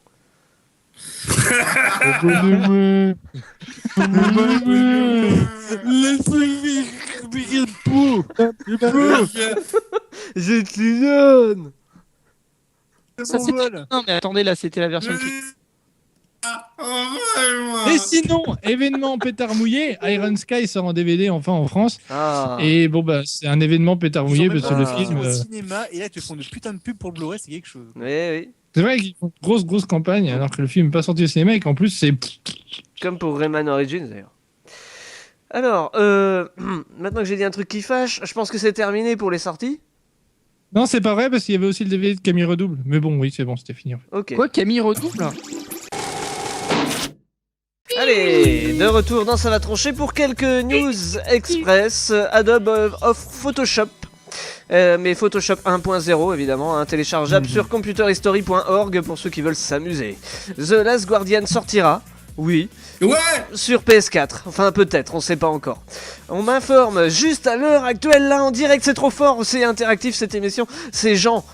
Je te donne. Ça, non, mais attendez, là, c'était la version. Et sinon, événement pétard mouillé, Iron Sky sort en DVD enfin en France. Ah. Et bon bah c'est un événement pétard mouillé parce que le film. Au cinéma et là ils te font de putain de pub pour le Blu-ray, c'est quelque chose. Oui. C'est vrai qu'ils font une grosse campagne alors que le film n'est pas sorti au cinéma et qu'en plus c'est. Comme pour Rayman Origins d'ailleurs. Alors, maintenant que j'ai dit un truc qui fâche, je pense que c'est terminé pour les sorties. Non, c'est pas vrai parce qu'il y avait aussi le DVD de Camille Redouble. Mais bon, oui, c'est bon, c'était fini. En fait. Ok. Quoi, Camille Redouble? Allez, de retour dans Ça va trancher pour quelques news express. Adobe offre Photoshop. Mais Photoshop 1.0 évidemment, téléchargeable sur computerhistory.org pour ceux qui veulent s'amuser. The Last Guardian sortira, oui, sur PS4, enfin peut-être, on sait pas encore. On m'informe juste à l'heure actuelle, là en direct, c'est trop fort, c'est interactif cette émission, c'est Jean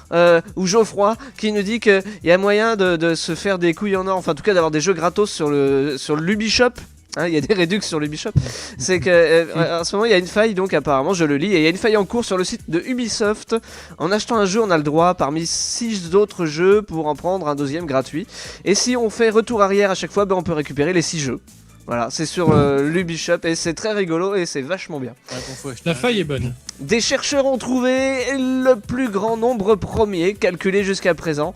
ou Geoffroy qui nous dit qu'il y a moyen de se faire des couilles en or, enfin en tout cas d'avoir des jeux gratos sur l'Ubisoft. Il y a des réductions sur l'Ubisoft. C'est que en ce moment il y a une faille, donc apparemment je le lis, et il y a une faille en cours sur le site de Ubisoft. En achetant un jeu, on a le droit parmi 6 autres jeux pour en prendre un deuxième gratuit. Et si on fait retour arrière à chaque fois, on peut récupérer les 6 jeux. Voilà, c'est sur l'Ubisoft et c'est très rigolo et c'est vachement bien. La faille est bonne. Des chercheurs ont trouvé le plus grand nombre premier calculé jusqu'à présent.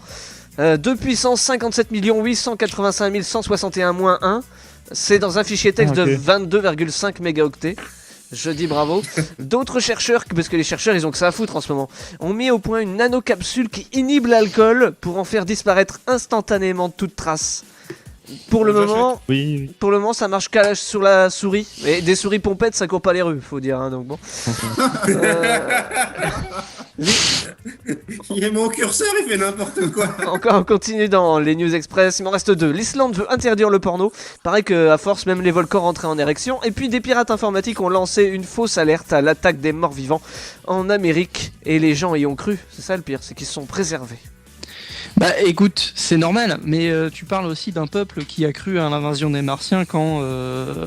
2 puissance 57 885 161 -1. C'est dans un fichier texte de 22,5 mégaoctets. Je dis bravo. D'autres chercheurs, parce que les chercheurs ils ont que ça à foutre en ce moment, ont mis au point une nanocapsule qui inhibe l'alcool pour en faire disparaître instantanément toute trace. Pour le moment, ça marche qu'à sur la souris. Et des souris pompettes, ça court pas les rues, faut dire. Hein, donc bon. Il est mon curseur, il fait n'importe quoi. Encore, on continue dans les news express. Il m'en reste 2. L'Islande veut interdire le porno. Pareil qu'à force, même les volcans rentraient en érection. Et puis des pirates informatiques ont lancé une fausse alerte à l'attaque des morts vivants en Amérique. Et les gens y ont cru. C'est ça le pire, c'est qu'ils se sont préservés. Bah écoute, c'est normal, mais tu parles aussi d'un peuple qui a cru à l'invasion des Martiens quand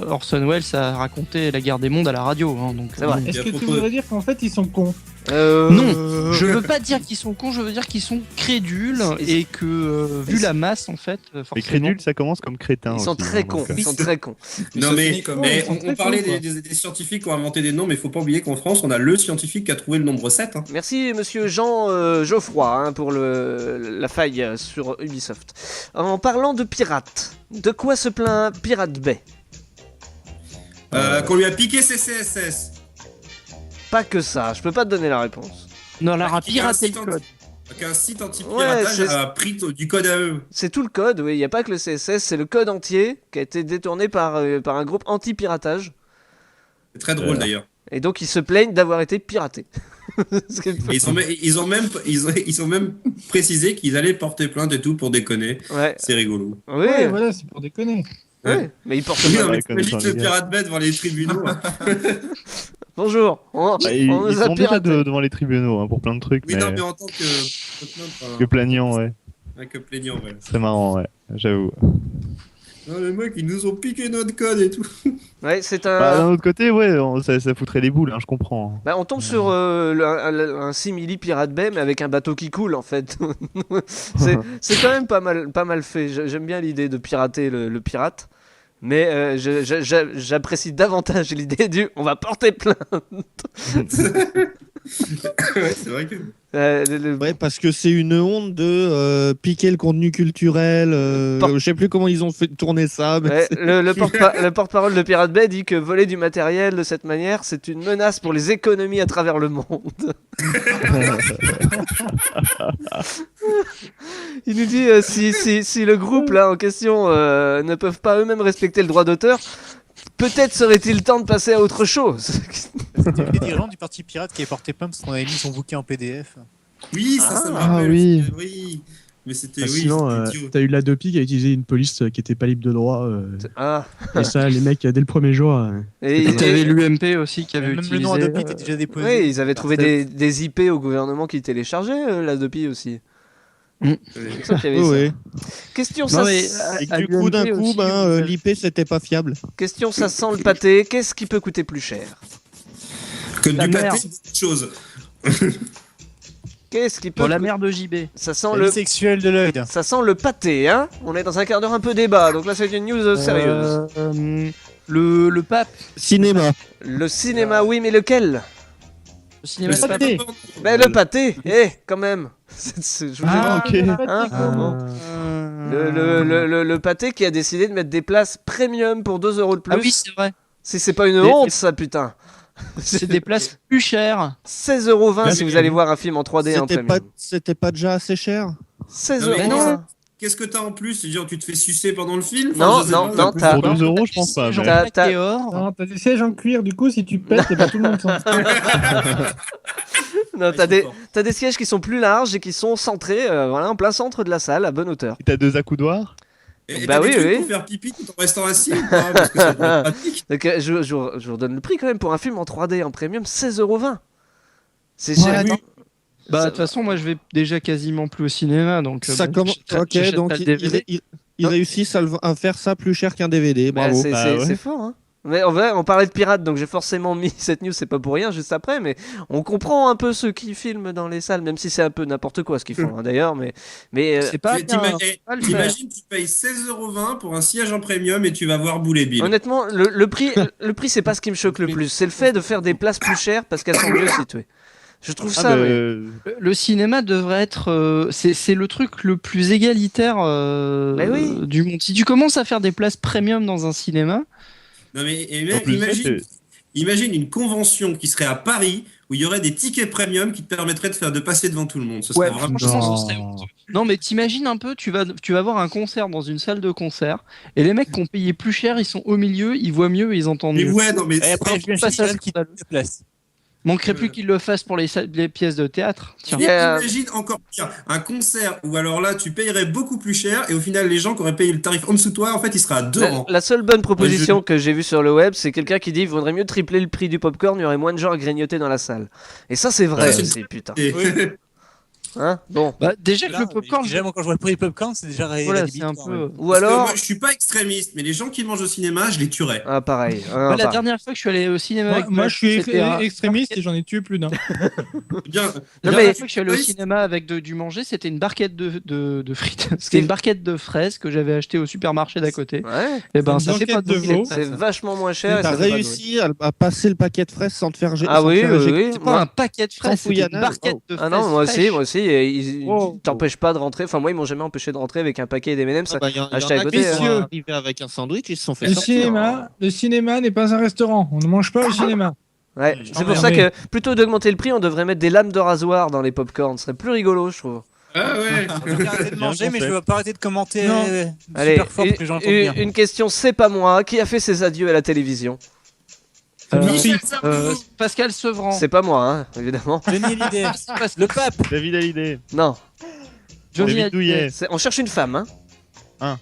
Orson Welles a raconté la guerre des mondes à la radio. Hein, donc, c'est vrai. Est-ce que tu voudrais dire qu'en fait ils sont cons? Non, je veux pas dire qu'ils sont cons, je veux dire qu'ils sont crédules et que vu la masse en fait, Les forcément. crédules, ça commence comme crétin. Ils sont aussi, très hein, cons. donc, Ils sont très cons. Non mais, ils sont on très parlait cons, des scientifiques qui ont inventé des noms, mais il faut pas oublier qu'en France, on a le scientifique qui a trouvé le nombre 7. Hein. Merci monsieur Jean Geoffroy hein, pour la faille sur Ubisoft. En parlant de pirates, de quoi se plaint Pirate Bay? Qu'on lui a piqué ses CSS. Pas que ça, je peux pas te donner la réponse. Non, leur a Qu'il y a un piraté le site code. Qu'un site anti-piratage Ouais, a pris du code à eux. C'est tout le code, oui, il n'y a pas que le CSS, c'est le code entier qui a été détourné par un groupe anti-piratage. C'est très drôle d'ailleurs. Et donc ils se plaignent d'avoir été piratés. Et ils ont même précisé qu'ils allaient porter plainte et tout pour déconner. Ouais. C'est rigolo. Oui, Ouais, voilà, c'est pour déconner. ouais. Mais ils portent Oui, pas. non, mais Ouais, comme t'imagines ça, le les gars. pirate bay devant les tribunaux. Hein. Bonjour, on Ils nous a sont déjà piratés. devant les tribunaux hein, pour plein de trucs, Oui, mais non, mais en tant que. que plaignant, ouais. Que plaignant, ouais. C'est marrant, ouais. J'avoue. Non, les mecs, ils nous ont piqué notre code et tout. Ouais, c'est Bah, un. d'un autre côté, ouais, ça foutrait les boules, hein, je comprends. Bah, on tombe sur un simili Pirate Bay, mais avec un bateau qui coule en fait. c'est quand même pas mal fait. J'aime bien l'idée de pirater le pirate. Mais j'apprécie davantage l'idée du on va porter plainte. Ouais, c'est vrai que. Ouais, parce que c'est une honte de piquer le contenu culturel. Je sais plus comment ils ont fait tourner ça. Mais Ouais, le porte-parole de Pirate Bay dit que voler du matériel de cette manière, c'est une menace pour les économies à travers le monde. Il nous dit si le groupe là en question ne peuvent pas eux-mêmes respecter le droit d'auteur, peut-être serait-il temps de passer à autre chose. C'était les dirigeants du parti pirate qui avaient porté plainte parce qu'on avait mis son bouquin en PDF. Oui, ça me Ah rappelle. oui. Oui. Mais c'était. Ah, Oui, sinon, c'était idiot. t'as eu l'Adopi qui a utilisé une police qui était pas libre de droit. Ah. Et ça, les mecs, dès le premier jour. Et t'avais l'UMP aussi qui avait Même utilisé. le nom Adopi était déjà déposé. Oui, ils avaient trouvé des IP au gouvernement qui téléchargeaient l'Adopi aussi. C'est ça qu'il y avait Oui, ça. oui. Question Non, ça. mais, Et que du coup, d'un coup, l'IP c'était pas fiable. Question ça sent le pâté. Qu'est-ce qui peut coûter plus cher? Que La du merde. pâté, c'est autre chose. Qu'est-ce qui peut Pour la mère de JB. Ça sent Le sexuel de l'œil. Ça sent le pâté, hein. On est dans un quart d'heure un peu débat, donc là c'est une news sérieuse. Le pape. Cinéma. Le cinéma, oui, mais lequel? Le cinéma Le pape. pâté. Mais le pâté, quand même. Je vous ai ok. Hein le pâté qui a décidé de mettre des places premium pour 2 € de plus. Ah oui, c'est vrai. C'est pas une Mais- honte ça, putain. C'est des places plus chères. 16,20 € si vous allez voir un film en 3D en premium. C'était pas déjà assez cher. 16 Non, mais €. Qu'est-ce que t'as en plus? C'est-à-dire, tu te fais sucer pendant le film? Non, je sais non, pas, non, plus t'as- Pour 2 €, je pense pas. Jean mais- T'as- Météor. Non, t'as des sièges en cuir, du coup, si tu pètes, et bah tout le monde s'en Non, t'as des sièges qui sont plus larges et qui sont centrés, voilà, en plein centre de la salle, à bonne hauteur. Et t'as 2 accoudoirs. Et Bah t'as oui, des trucs oui. pour faire pipi tout en restant assis ou pas? Parce que ça doit être pratique. Donc, je vous redonne le prix quand même pour un film en 3D en premium, 16,20 €. C'est cher. Oui. Bah de toute façon, moi je vais déjà quasiment plus au cinéma, donc. Ça bon, commence. j'achète- Ok, j'achète donc pas le DVD. ils réussissent à faire ça plus cher qu'un DVD. Bah, Bravo. c'est fort, hein. Mais en vrai, on parlait de pirates, donc j'ai forcément mis cette news, c'est pas pour rien, juste après, mais on comprend un peu ceux qui filment dans les salles, même si c'est un peu n'importe quoi ce qu'ils font, hein, d'ailleurs, mais C'est pas bien. Pas le faire. T'imagines, tu payes 16,20 € pour un siège en premium et tu vas voir Boulet Bill. honnêtement, le prix, c'est pas ce qui me choque le plus, c'est le fait de faire des places plus chères parce qu'elles sont mieux situées. Je trouve ça. Le cinéma devrait être. C'est le truc le plus égalitaire oui. du monde. Si tu commences à faire des places premium dans un cinéma. Non mais En plus, imagine une convention qui serait à Paris où il y aurait des tickets premium qui te permettraient de passer devant tout le monde. Ce serait vraiment. franchement, ce serait honteux. Non, mais t'imagines un peu, tu vas voir un concert dans une salle de concert et les mecs qui ont payé plus cher, ils sont au milieu, ils voient mieux, ils entendent Mais mieux. ouais, non mais Et après, je viens pas chez ça, elle qui te place. Manquerait plus qu'ils le fassent pour les pièces de théâtre. Tiens. Et imagine encore pire, un concert où alors là tu payerais beaucoup plus cher et au final les gens qui auraient payé le tarif en dessous de toi, en fait il sera à 2 rangs. La seule bonne proposition que j'ai vue sur le web, c'est quelqu'un qui dit il vaudrait mieux tripler le prix du popcorn, il y aurait moins de gens à grignoter dans la salle. Et ça, c'est vrai Ouais, c'est aussi, putain. Et- Hein, bon. Bah, déjà que Là, le popcorn, déjà, moi, quand je vois le prix popcorn, c'est déjà voilà, réalisé. c'est un peu. Ou Parce que alors. moi, je suis pas extrémiste, mais les gens qui le mangent au cinéma, je les tuerais. Ah, pareil. Bah, la dernière fois que je suis allé au cinéma avec Moi, ma je suis fille, c'était un- extrémiste et j'en ai tué plus d'un. Bien. La Non, dernière mais- fois que je suis allé au cinéma avec du manger, c'était une barquette de frites. C'était une barquette de fraises que j'avais acheté au supermarché d'à côté. Ouais. Et ben Une ça fait pas barquette de de veau. C'est vachement moins cher. et T'as ça fait pas de réussi à passer le paquet de fraises sans te faire Ah oui, oui, oui. C'est pas un paquet de fraises, Sans c'était une fouillanade. barquette de fraises. Ah non, moi aussi, fraîches. moi aussi. Et ils Oh. t'empêchent pas de rentrer. Enfin, moi, ils m'ont jamais empêché de rentrer avec un paquet d'M&M's. Il y en acheté à a côté, qui sont hein. arrivés avec un sandwich, ils se sont fait Le sortir. cinéma n'est pas un restaurant. On ne mange pas au cinéma. Ouais, c'est pour ça que plutôt d'augmenter le prix, on devrait mettre des lames de rasoir dans les popcorns. Ce serait plus rigolo, je trouve. Ah ouais. Je vais arrêter de manger, mais je vais pas arrêter de commenter Non. Allez, super fort pour que les gens entendent bien. une question, c'est pas moi. Qui a fait ses adieux à la télévision? Michel Sardou. Pascal Sevran. C'est pas moi, hein, évidemment. Johnny Hallyday, le pape. David Hallyday. Non. Johnny David Douillet. On cherche une femme, hein.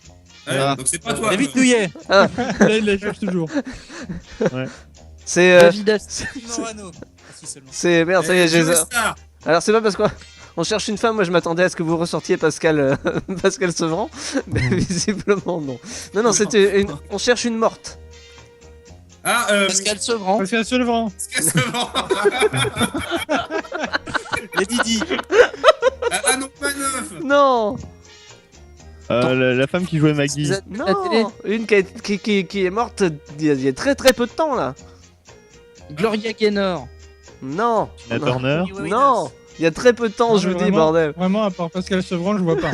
Ouais, donc c'est pas toi. David Douillet. Là, il la cherche toujours. C'est. David Astier. Morano. Ah, si, seulement. C'est. Merde, ça y est, j'ai. Joe Star. Alors, c'est pas parce quoi. On cherche une femme, moi je m'attendais à ce que vous ressortiez Pascal, Pascal Sevran, mais visiblement non. Non, c'était une... On cherche une morte. Ah, Pascal Sevran. Pascal Sevran. Les Didi. Ah non, pas neuf. Non. La femme qui jouait Maggie. Non. La télé. Une qui est morte il y a très très peu de temps là. Gloria Gaynor. Non. Tina Turner. Non. Il y a très peu de temps, Non, je mais vous dis, vraiment- bordel. Vraiment, à part Pascal Sevran, je vois pas.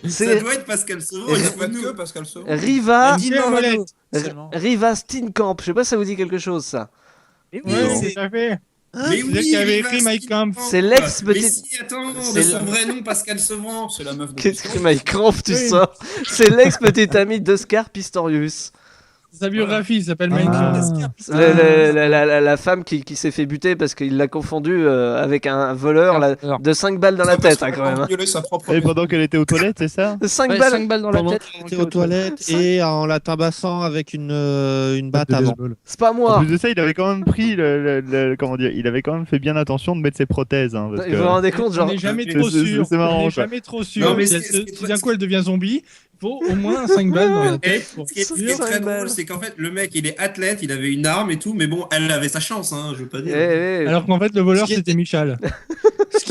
Ça doit être Pascal Sevran. Il Il se n'y a fout pas de que nous. Pascal Sevran. Riva. Nadine Morano. Seulement. Riva Steenkamp. Je sais pas si ça vous dit quelque chose ça. Et Ouais, c'est- tout à fait. Mais C'est oui, elle qui avait Riva écrit My Steenkamp. Camp. C'est l'ex-petite- Mais si, attends, C'est de son vrai nom, Pascal Sevran. C'est la meuf de Qu'est-ce que Mike Cramp, tu sors? C'est l'ex-petite amie d'Oscar Pistorius. Sa biographie s'appelle My Ah. Camp. La femme qui s'est fait buter parce qu'il l'a confondu avec un voleur de 5 balles dans la tête, hein, quand même. hein. violer sa propre Et pendant qu'elle était aux toilettes, c'est ça? 5 Ouais, balles. 5 balles dans la Pendant tête. qu'il était aux toilettes et en la tabassant avec une batte avant. C'est pas En moi. plus de ça, il avait quand même pris comment dire, il avait quand même fait bien attention de mettre ses prothèses. Hein, parce Vous que- vous rendez compte, On genre. n'est jamais c'est- trop c'est- sûr. c'est marrant, On n'est quoi. jamais trop sûr. Non, mais Si c'est- si d'un coup elle devient zombie, il faut au moins 5 balles dans la Et tête. pour ce qui est sûr. très 5 balles. drôle, c'est qu'en fait, le mec, il est athlète, il avait une arme et tout, mais bon, elle avait sa chance, hein, je veux pas Eh, dire. eh, Alors qu'en fait, le voleur, Ce qui est- c'était Michel. Ce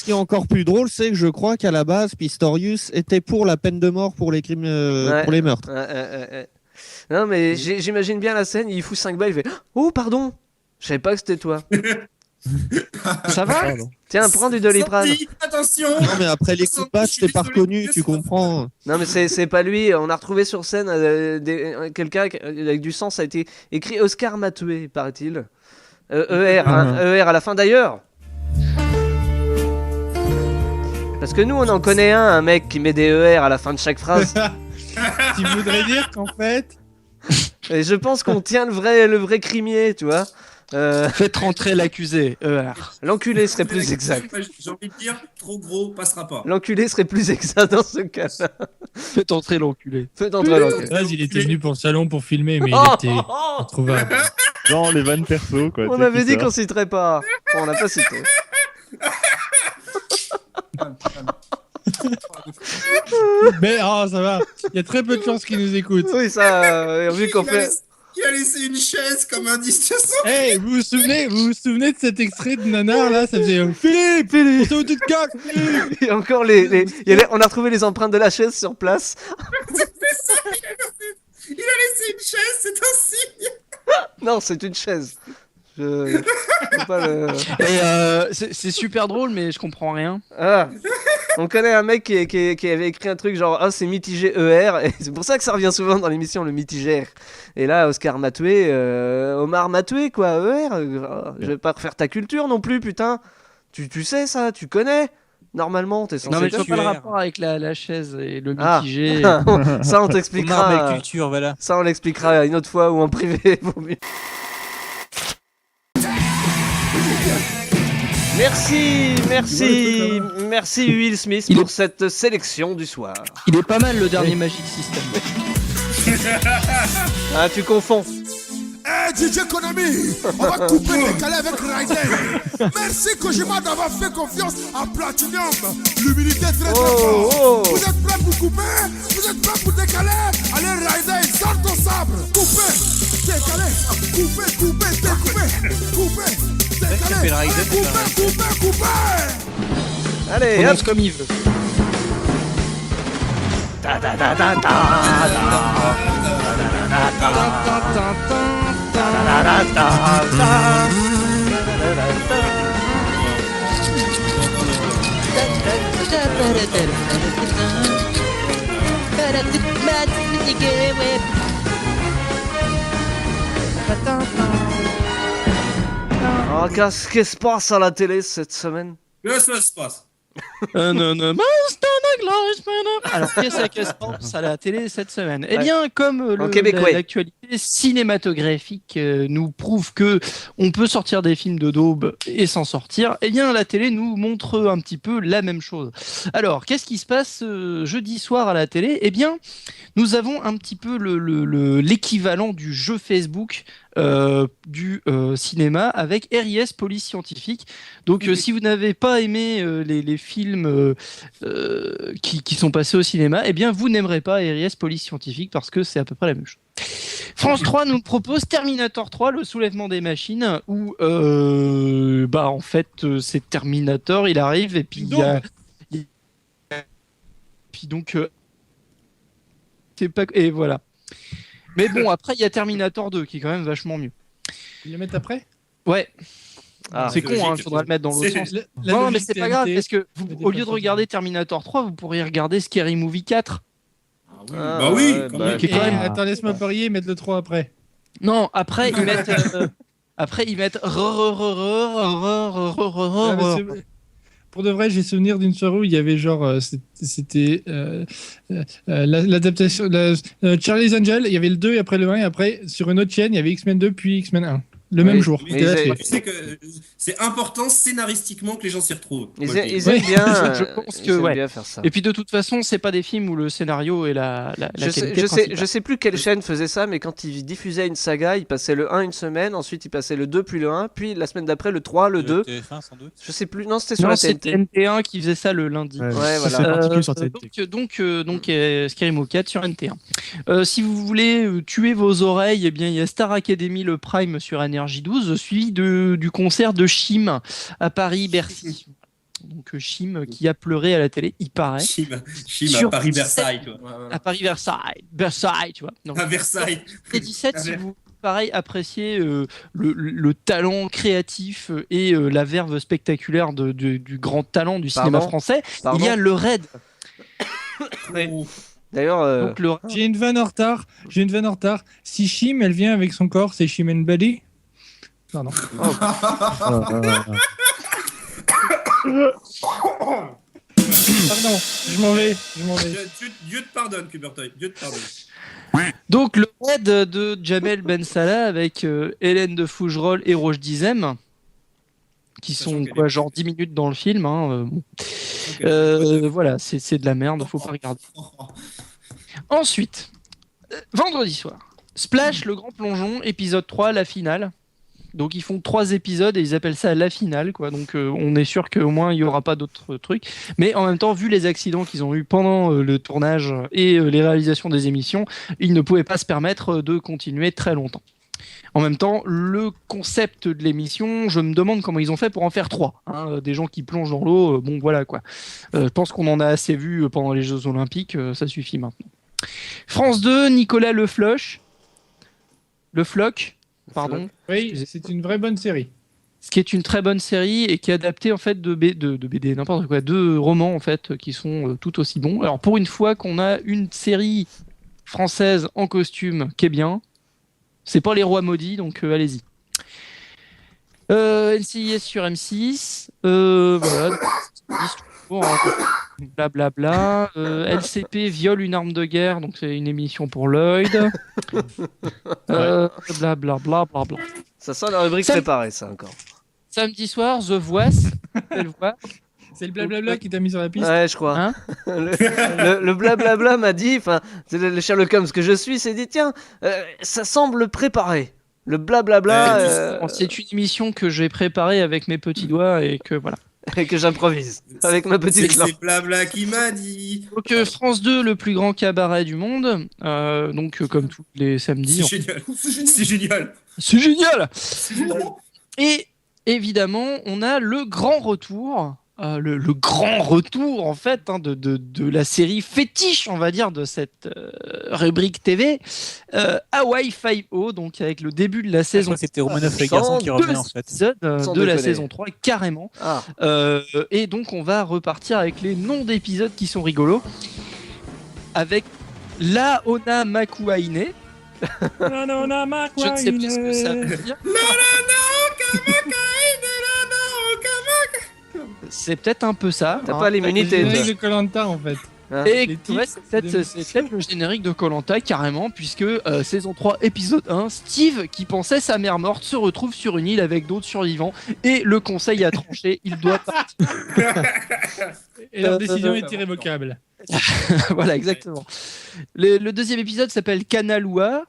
qui est encore plus drôle, c'est que je crois qu'à la base, Pistorius était pour la peine de mort pour les crimes, Ouais. pour les meurtres. Non, mais j'imagine bien la scène, il fout 5 balles, il fait Oh, pardon, je savais pas que c'était toi. Ça va? Tiens, prends du Doliprane. Sorti, attention. Non, mais après les coups de patte, Je suis t'es pas désolé, reconnu, mais tu c'est pas comprends. Non, mais c'est pas lui. On a retrouvé sur scène quelqu'un avec du sang. Ça a été écrit Oscar Matoué, paraît-il. ER, hein, ER à la fin d'ailleurs. Parce que nous, on en connaît un mec qui met des ER à la fin de chaque phrase. Tu voudrais dire qu'en fait, Et je pense qu'on tient le vrai crimier, tu vois. Faites rentrer l'accusé. L'enculé serait plus exact. J'ai envie de dire, trop gros, passera pas. L'enculé serait plus exact dans ce cas-là. Faites entrer l'enculé. Faites entrer l'enculé. Rez, il était venu pour le salon pour filmer, mais il Oh, était oh, oh. introuvable. Genre les vannes perso, quoi. On tu sais, avait qui dit sort. qu'on citerait pas. Bon, on n'a pas cité. Mais ça va. Il y a très peu de chances qu'ils nous écoutent. Oui, ça, vu qu'on fait. Il a laissé une chaise comme indice de son. Hey, vous vous souvenez de cet extrait de Nanar là? Ça faisait Philippe, on s'est foutu de cac. Il y a encore on a retrouvé les empreintes de la chaise sur place. C'est ça, il a laissé une chaise, c'est un signe. Non, c'est une chaise. Je sais pas le. Et c'est super drôle, mais je comprends rien. Ah. On connaît un mec qui avait écrit un truc genre c'est mitigé ER, et c'est pour ça que ça revient souvent dans l'émission, le mitigé. Et là, Oscar Matoué, Omar Matoué, quoi, ER. Je vais pas refaire ta culture non plus, putain. Tu sais ça, tu connais. Normalement, t'es censé. Non, mais je vois pas le tuer. rapport avec la chaise et le Ah. mitigé. Ça, on Omar t'expliquera. Culture, voilà. Ça, on l'expliquera une autre fois ou en privé. Vaut mieux. Merci Will Smith pour cette sélection du soir. Il est pas mal le dernier Magic System. Ah, tu confonds. Hey DJ Konami, on va couper les calais avec Raiden. Merci Kojima d'avoir fait confiance à Platinum. L'humilité très très fort. Vous êtes prêts pour couper? Vous êtes prêts pour décaler? Allez Raiden, sors ton sabre. Coupez, décaler, coupez, découpez, coupez, décaler, coupez. Allez, Commence comme il veut. Oh, qu'est-ce qui se passe à la télé cette semaine? Que ça se passe? Alors, qu'est-ce qui se passe à la télé cette semaine? Eh bien, comme l'actualité cinématographique nous prouve que on peut sortir des films de daube et s'en sortir, eh bien, la télé nous montre un petit peu la même chose. Alors, qu'est-ce qui se passe jeudi soir à la télé? Eh bien, nous avons un petit peu l'équivalent du jeu Facebook du cinéma avec RIS Police Scientifique. Donc si vous n'avez pas aimé les films qui sont passés au cinéma, eh bien vous n'aimerez pas RIS Police Scientifique parce que c'est à peu près la même chose. France 3 nous propose Terminator 3, le soulèvement des machines, où en fait c'est Terminator, il arrive et puis c'est pas et voilà. Mais bon, après, il y a Terminator 2 qui est quand même vachement mieux. Ils le mettent après? Ouais. Ah, c'est con, il faudra le mettre dans l'autre sens. Non, mais c'est pas grave, parce que au lieu de regarder Terminator 3, vous pourriez regarder Scary Movie 4. Bah oui, qui est quand même... Attends, laisse-moi parier et mettre le 3 après. Non, après, ils mettent... Pour de vrai, j'ai souvenir d'une soirée où il y avait genre, c'était l'adaptation Charlie's Angel, il y avait le 2 et après le 1 et après sur une autre chaîne, il y avait X-Men 2 puis X-Men 1. Le même jour. Tu sais que c'est important scénaristiquement que les gens s'y retrouvent. Ils aiment bien. Je pense que bien faire ça. Et puis de toute façon, c'est pas des films où le scénario et la je sais plus quelle chaîne faisait ça, mais quand ils diffusaient une saga, ils passaient le 1 une semaine, ensuite ils passaient le 2 puis le 1, puis la semaine d'après le 3, le 2. TF1 sans doute. Je sais plus. Non, c'était sur la TNT. C'était NT1 qui faisait ça le lundi. Ouais, voilà. C'est particulier sur TNT. Donc Scary Movie 4 sur NT1. Si vous voulez tuer vos oreilles, eh bien il y a Star Academy le Prime sur NRJ12, suivi du concert de Chim à Paris-Bercy. Donc Chim qui a pleuré à la télé, il paraît. Chim à Paris-Versailles, tu vois. À Paris-Versailles, tu vois. Donc, à Versailles. Et 17, si vous pareil appréciez le talent créatif et la verve spectaculaire du grand talent du cinéma français, il y a le Raid. D'ailleurs, j'ai une vanne en retard. Si Chim, elle vient avec son corps, c'est Chim and Buddy. Pardon. Pardon, je m'en vais. Dieu te pardonne, Kubertoy. Dieu te pardonne. Donc le raid de Jamel Ben Salah avec Hélène de Fougerolles et Roche Dizem, qui sont quoi, genre 10 minutes dans le film. Voilà, c'est de la merde, faut pas regarder. Ensuite, vendredi soir, Splash, le grand plongeon, épisode 3, la finale. Donc ils font 3 épisodes et ils appellent ça la finale, quoi. Donc on est sûr qu'au moins il n'y aura pas d'autres trucs. Mais en même temps, vu les accidents qu'ils ont eu pendant le tournage et les réalisations des émissions, ils ne pouvaient pas se permettre de continuer très longtemps. En même temps, le concept de l'émission, je me demande comment ils ont fait pour en faire 3. Des gens qui plongent dans l'eau, bon voilà quoi. Je pense qu'on en a assez vu pendant les Jeux Olympiques, ça suffit maintenant. France 2, Nicolas Le Floch. Pardon. Oui, c'est une vraie bonne série. Ce qui est une très bonne série et qui est adaptée en fait de BD, n'importe quoi, de romans en fait qui sont tout aussi bons. Alors pour une fois qu'on a une série française en costume qui est bien, c'est pas Les Rois Maudits, donc allez-y. NCIS sur M6, voilà. Blablabla. LCP viole une arme de guerre, donc c'est une émission pour Lloyd. Blablabla. Ça sent la rubrique préparée, ça encore. Samedi soir, The Voice. C'est le blablabla qui t'a mis sur la piste. Ouais, je crois. Le blablabla m'a dit, enfin, c'est le Sherlock Holmes que je suis, s'est dit tiens, ça semble préparé. Le blablabla. C'est une émission que j'ai préparée avec mes petits doigts et que voilà. Et que j'improvise avec ma petite langue. C'est Blabla qui m'a dit. Donc France 2, le plus grand cabaret du monde. Comme tous les samedis. C'est génial. C'est génial. C'est génial. Et évidemment, on a le grand retour. Le grand retour en fait de la série fétiche, on va dire, de cette rubrique TV, Hawaii Five-O, donc avec le début de la saison. C'était Romanoff les garçons qui revenaient en fait. De la saison 3 carrément. Et donc on va repartir avec les noms d'épisodes qui sont rigolos, avec Laona Makuaine. Je ne sais plus ce que ça veut dire. C'est peut-être un peu ça. T'as pas l'immunité. C'est le générique de Koh-Lanta en fait. Et c'est peut-être le générique de Koh-Lanta carrément, puisque saison 3 épisode 1, Steve qui pensait sa mère morte se retrouve sur une île avec d'autres survivants et le conseil a tranché, il doit partir. Et leur décision est irrévocable. Voilà, exactement. Le deuxième épisode s'appelle Kanalua.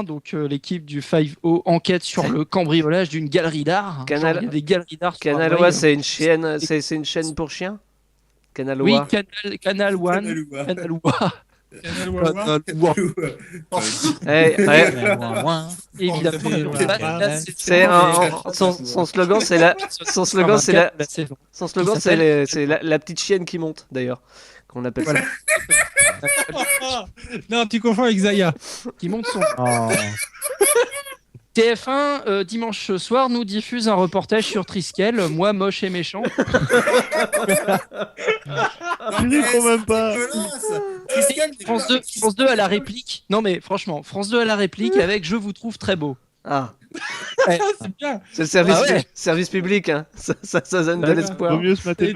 Donc l'équipe du 5-0 enquête sur le cambriolage d'une galerie d'art. Il y a des galeries d'art. Kanalua, c'est une chaîne, c'est une chaîne pour chiens. Kanalua. Oui, Canal One. Kanalua. Son slogan, c'est la petite chienne qui monte d'ailleurs, qu'on appelle ça. Non, tu confonds avec Zaya. Qui monte son. TF1, dimanche soir, nous diffuse un reportage sur Triskel, moi moche et méchant. Je n'y crois même pas. France 2 à la réplique. Non mais franchement, France 2 à la réplique avec Je vous trouve très beau. C'est bien. C'est le service public, hein. Ça donne de l'espoir. Vaut mieux se mater.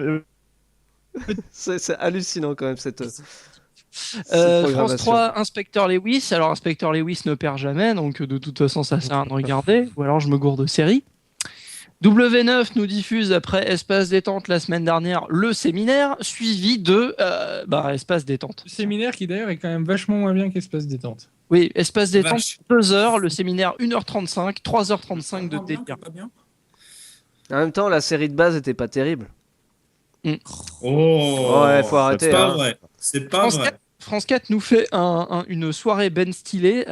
C'est hallucinant quand même cette. France 3, Inspecteur Lewis. Alors Inspecteur Lewis ne perd jamais, donc de toute façon ça sert à rien de regarder. Ou alors je me gourde de série. W9 nous diffuse après Espace Détente la semaine dernière le séminaire, suivi de Espace Détente. Le séminaire qui d'ailleurs est quand même vachement moins bien qu'Espace Détente. Oui, Espace Détente 2 heures, le séminaire 1h35, 3h35 de délire. En même temps, la série de base était pas terrible. Oh, ouais, faut arrêter. C'est pas vrai. C'est pas vrai. France 4 nous fait une soirée Ben Stillé.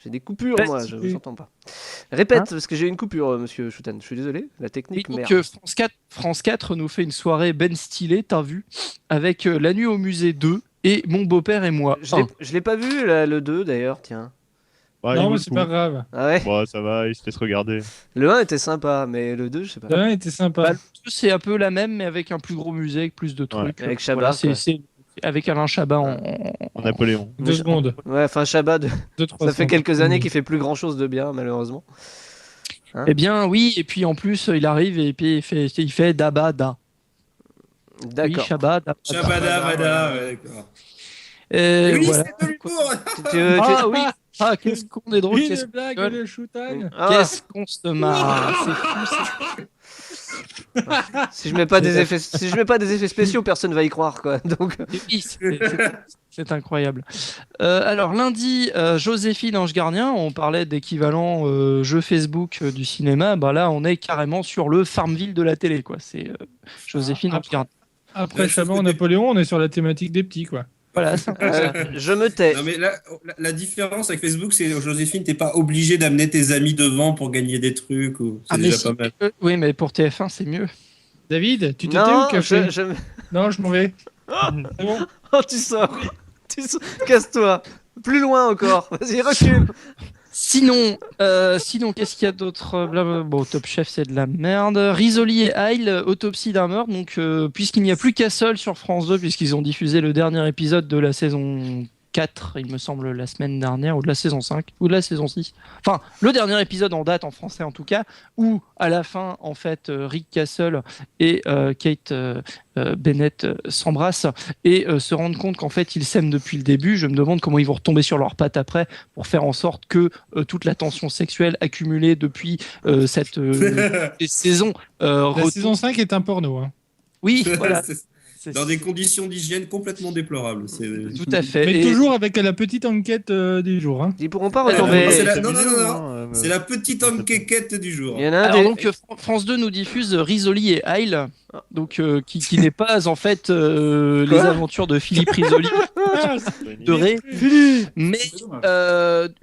J'ai des coupures, moi, je vous entends pas. Répète, parce que j'ai une coupure, monsieur Chouten. Je suis désolé, la technique, donc, merde. France 4 nous fait une soirée Ben Stillé, t'as vu, avec La Nuit au Musée 2 et Mon beau-père et moi. Je l'ai pas vu, le 2, d'ailleurs, tiens. Ouais, non, mais c'est pas grave. Ah ouais. Bon, ça va, il se laisse regarder. Le 1 était sympa, mais le 2, je sais pas. Le 1 était sympa. Le 2, c'est un peu la même, mais avec un plus gros musée, avec plus de trucs. Ouais, avec Chabat. Voilà, c'est avec Alain Chabat en Napoléon. 2 secondes. Ouais, enfin Chabat, ça fait quelques années qu'il fait plus grand chose de bien, malheureusement. Eh bien, oui, et puis en plus, il arrive et puis il fait Dabada. D'accord. Oui, Chabat, Dabada, d'accord. Oui, c'est de l'humour. Oui. Qu'est-ce qu'on est drôle. Une blague de Chouten. Qu'est-ce qu'on se marre. C'est fou. Si je mets pas des effets spéciaux, personne va y croire, quoi. Donc c'est incroyable. Alors lundi, Joséphine Ange Gardien, on parlait d'équivalent jeu Facebook du cinéma. Bah là, on est carrément sur le Farmville de la télé, quoi. C'est Joséphine Ange Gardien. Après Chabat en Napoléon, on est sur la thématique des petits, quoi. Voilà. Je me tais. Non mais là, la différence avec Facebook, c'est Joséphine, t'es pas obligé d'amener tes amis devant pour gagner des trucs. C'est déjà pas mal. Oui, mais pour TF1, c'est mieux. David, tu te tais ou café je... Non, je m'en vais. C'est bon. Tu sors. Casse-toi. Plus loin encore. Vas-y, recule. Sinon, qu'est-ce qu'il y a d'autre? Bon, Top Chef, c'est de la merde. Risoli et Heil, autopsie d'un meurtre. Donc, puisqu'il n'y a plus qu'à seul sur France 2, puisqu'ils ont diffusé le dernier épisode de la saison 4, il me semble, la semaine dernière, ou de la saison 5, ou de la saison 6. Enfin, le dernier épisode en date, en français en tout cas, où à la fin, en fait, Rick Castle et Kate Bennett s'embrassent et se rendent compte qu'en fait, ils s'aiment depuis le début. Je me demande comment ils vont retomber sur leurs pattes après pour faire en sorte que toute la tension sexuelle accumulée depuis cette saison... La saison 5 est un porno, hein. Oui, voilà. Dans des conditions d'hygiène complètement déplorables. Tout à fait. Mais Et- toujours avec la petite enquête du jour. Hein. Ils pourront pas retomber. Non. C'est la petite enquête du jour. Il y en a un Alors des- donc France 2 nous diffuse Risoli et Heil, donc qui n'est pas en fait les aventures de Philippe Risoli de Ré, mais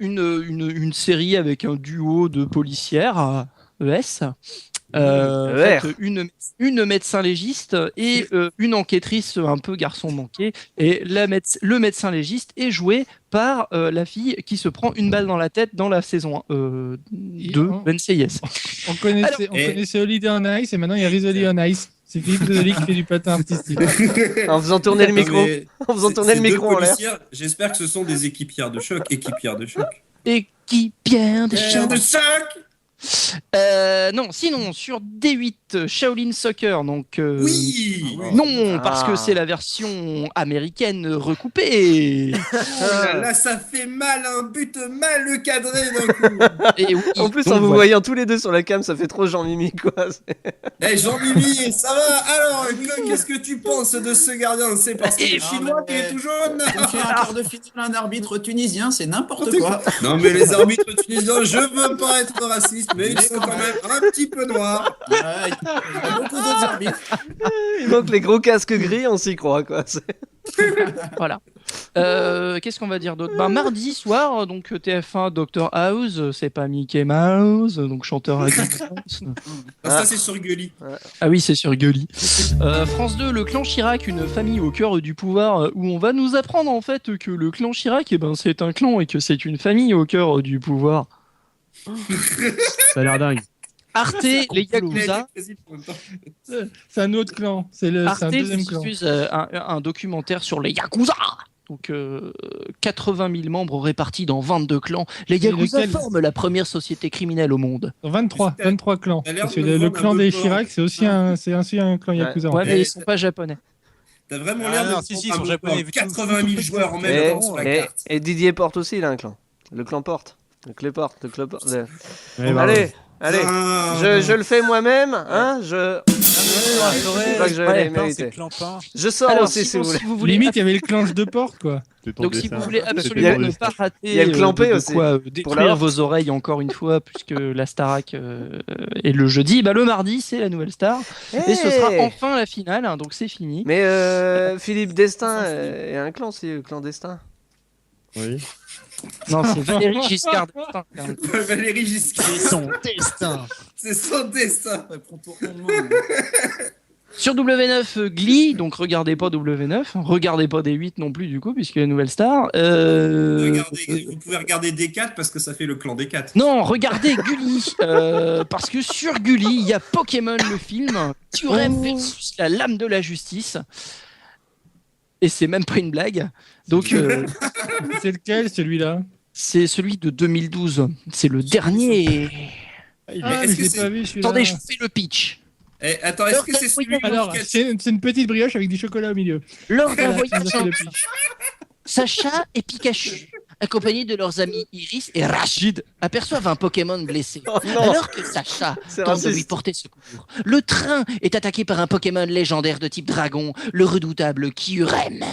une série avec un duo de policières ES. En fait, une médecin légiste et une enquêtrice un peu garçon manqué, et le médecin légiste est joué par la fille qui se prend une balle dans la tête dans la saison 1 de NCIS. On connaissait Holiday on Ice et maintenant il y a Risoli on Ice. C'est Philippe Risoli qui fait du patin artistique. En faisant tourner le micro. Mais En faisant tourner le ces deux micro en l'air. policières, j'espère que ce sont des équipières de choc. Équipière de choc. De choc. Non, sinon sur D8 Shaolin Soccer, donc Oui. non, parce que c'est la version américaine recoupée. Là, ça fait mal, un but mal cadré d'un coup. Et oui, En plus, donc en vous voilà. voyant tous les deux sur la cam, ça fait trop Jean-Mimi, quoi. Eh Jean-Mimi, ça va? Alors, qu'est-ce que tu penses de ce gardien? C'est parce qu'il est chinois qu'il est tout jaune? On fait un quart de finale, un arbitre tunisien, c'est n'importe quoi. Non, mais les arbitres tunisiens, je veux pas être raciste, mais ils sont quand même un petit peu noirs. Il y a beaucoup d'autres arbitres. Il manque les gros casques gris, on s'y croit, quoi. Voilà. Qu'est-ce qu'on va dire d'autre? Mardi soir, donc TF1 Dr House, c'est pas Mickey Mouse, donc chanteur à Ça, c'est sur Gulli. Ah oui, c'est sur Gulli. France 2, le clan Chirac, une famille au cœur du pouvoir, où on va nous apprendre en fait que le clan Chirac, c'est un clan et que c'est une famille au cœur du pouvoir. Ça a l'air dingue. Arte, les Yakuza. C'est un autre clan. C'est un Arte deuxième clan. diffuse un documentaire sur les Yakuza. Donc 80 000 membres répartis dans 22 clans. Les Yakuza forment la première société criminelle au monde. 23 clans. Parce que le vendre clan un des peu de Chirac, c'est aussi un clan Yakuza. Ouais, mais ils sont pas japonais. T'as vraiment l'air de non, si, ils sont japonais. 80 000 joueurs en même temps sur la carte. Et Didier Porte aussi, il a un clan. Le clan Porte. Le clé Porte. Ouais, Allez, Ah. je le fais moi-même, hein, je sais pas que je l'ai mérité. Je sors Alors, aussi, si vous voulez. Limite, il y avait le clanche de porte, quoi. Donc si vous voulez Il y absolument a- ne pas rater il y a le clan P de aussi, quoi pour détruire la vos oreilles encore une fois, puisque la Starac est le jeudi, le mardi c'est la nouvelle star. Et ce sera enfin la finale, hein, donc c'est fini. Mais Philippe Destin est un clan, c'est le clan Destin. Oui. Non, c'est Valérie Giscard d'Estaing. Valérie Giscard. C'est son destin. C'est son destin. Sur W9, Glee, donc regardez pas W9, regardez pas D8 non plus du coup, puisque la nouvelle star. Vous pouvez regarder D4 parce que ça fait le clan D4. Non, regardez Gulli, parce que sur Gulli, il y a Pokémon le film, Turem versus la lame de la justice. Et c'est même pas une blague. Donc, c'est lequel, celui-là? C'est celui de 2012. C'est le dernier. Ah, mais je l'ai pas vu, celui-là. Attendez, je fais le pitch. Attends, est-ce que c'est celui Alors, c'est une petite brioche avec du chocolat au milieu. Lors d'un Voilà, voyage tu nous as fait le pitch. Sacha et Pikachu, accompagnés de leurs amis Iris et Rachid, aperçoivent un Pokémon blessé. Alors que Sacha C'est tente de lui raciste. porter secours, le train est attaqué par un Pokémon légendaire de type dragon, le redoutable Kyurem.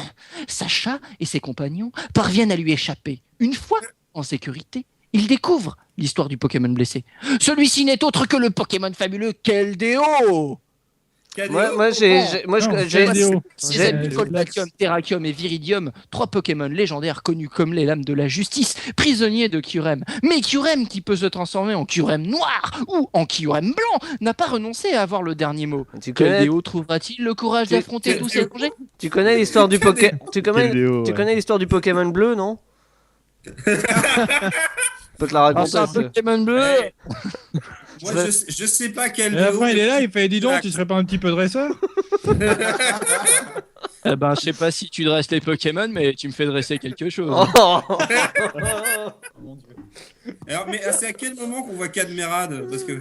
Sacha et ses compagnons parviennent à lui échapper. Une fois en sécurité, ils découvrent l'histoire du Pokémon blessé. Celui-ci n'est autre que le Pokémon fabuleux Keldeo. Moi, j'ai. Ces amis Colpatium, Terrakium et Viridium, 3 Pokémon légendaires connus comme les lames de la justice, prisonniers de Kyurem. Mais Kyurem, qui peut se transformer en Kyurem noir ou en Kyurem blanc, n'a pas renoncé à avoir le dernier mot. Keldeo trouvera-t-il le courage d'affronter tous ces dangers? Tu connais l'histoire du Pokémon. Tu Keldeo, connais l'histoire du Pokémon bleu, non? Je peux te la raconter. C'est un Pokémon bleu. Moi, je sais pas quel. Et après, il est là, il fait dis donc, tu serais pas un petit peu dresseur? Eh ben, je sais pas si tu dresses les Pokémon, mais tu me fais dresser quelque chose. Alors, mais c'est à quel moment qu'on voit Cadmerade? Parce que.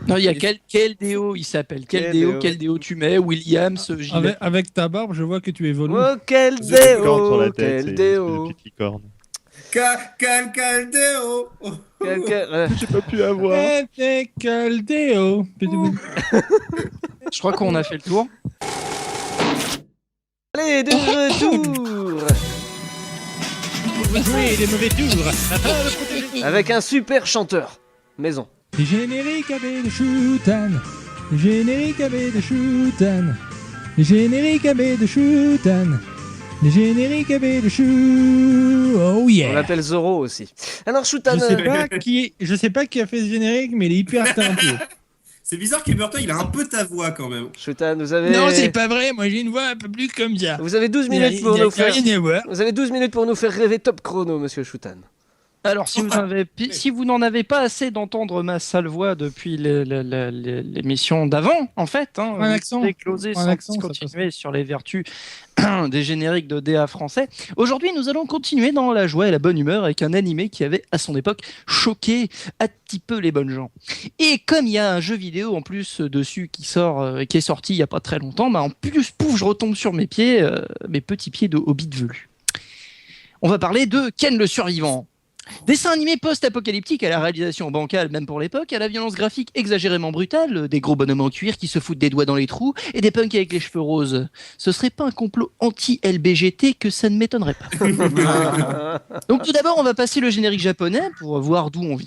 Non, il y a Keldeo, il s'appelle. Keldeo, tu mets, Williams, avec ta barbe, je vois que tu évolues. Oh, Corne sur Keldeo! la tête, c'est une Keldeo! petite licorne. Caldeo. J'ai pas pu avoir. Keldeo! Je crois qu'on a fait le tour. Allez, de retour Oui, les mauvais tours. avec un super chanteur maison. Les génériques AB de Shootan. Les génériques AB de Shootan. Les génériques AB de Shootan. Les génériques AB de Shoo. Oh yeah. On l'appelle Zoro aussi. Alors Shootan, Je sais pas qui a fait ce générique, mais il est hyper talentueux. C'est bizarre qu'Eberton, il a un peu ta voix quand même. Shootan, vous avez... Non, c'est pas vrai, moi j'ai une voix un peu plus comme ça. Vous avez 12 minutes pour nous faire... Rien à voir. Vous avez 12 minutes pour nous faire rêver top chrono, monsieur Shootan. Alors, si vous n'en avez pas assez d'entendre ma sale voix depuis l'émission d'avant, en fait, hein, Un accent. vous éclosez sans continuer sur les vertus des génériques de DA français. Aujourd'hui, nous allons continuer dans la joie et la bonne humeur avec un animé qui avait, à son époque, choqué un petit peu les bonnes gens. Et comme il y a un jeu vidéo en plus dessus qui est sorti il n'y a pas très longtemps, bah en plus, pouf, je retombe sur mes pieds, mes petits pieds de hobbit velu. On va parler de Ken le Survivant. Dessin animé post-apocalyptique à la réalisation bancale, même pour l'époque, à la violence graphique exagérément brutale, des gros bonhommes en cuir qui se foutent des doigts dans les trous et des punks avec les cheveux roses. Ce serait pas un complot anti-LBGT que ça ne m'étonnerait pas. Donc tout d'abord, on va passer le générique japonais pour voir d'où on vient.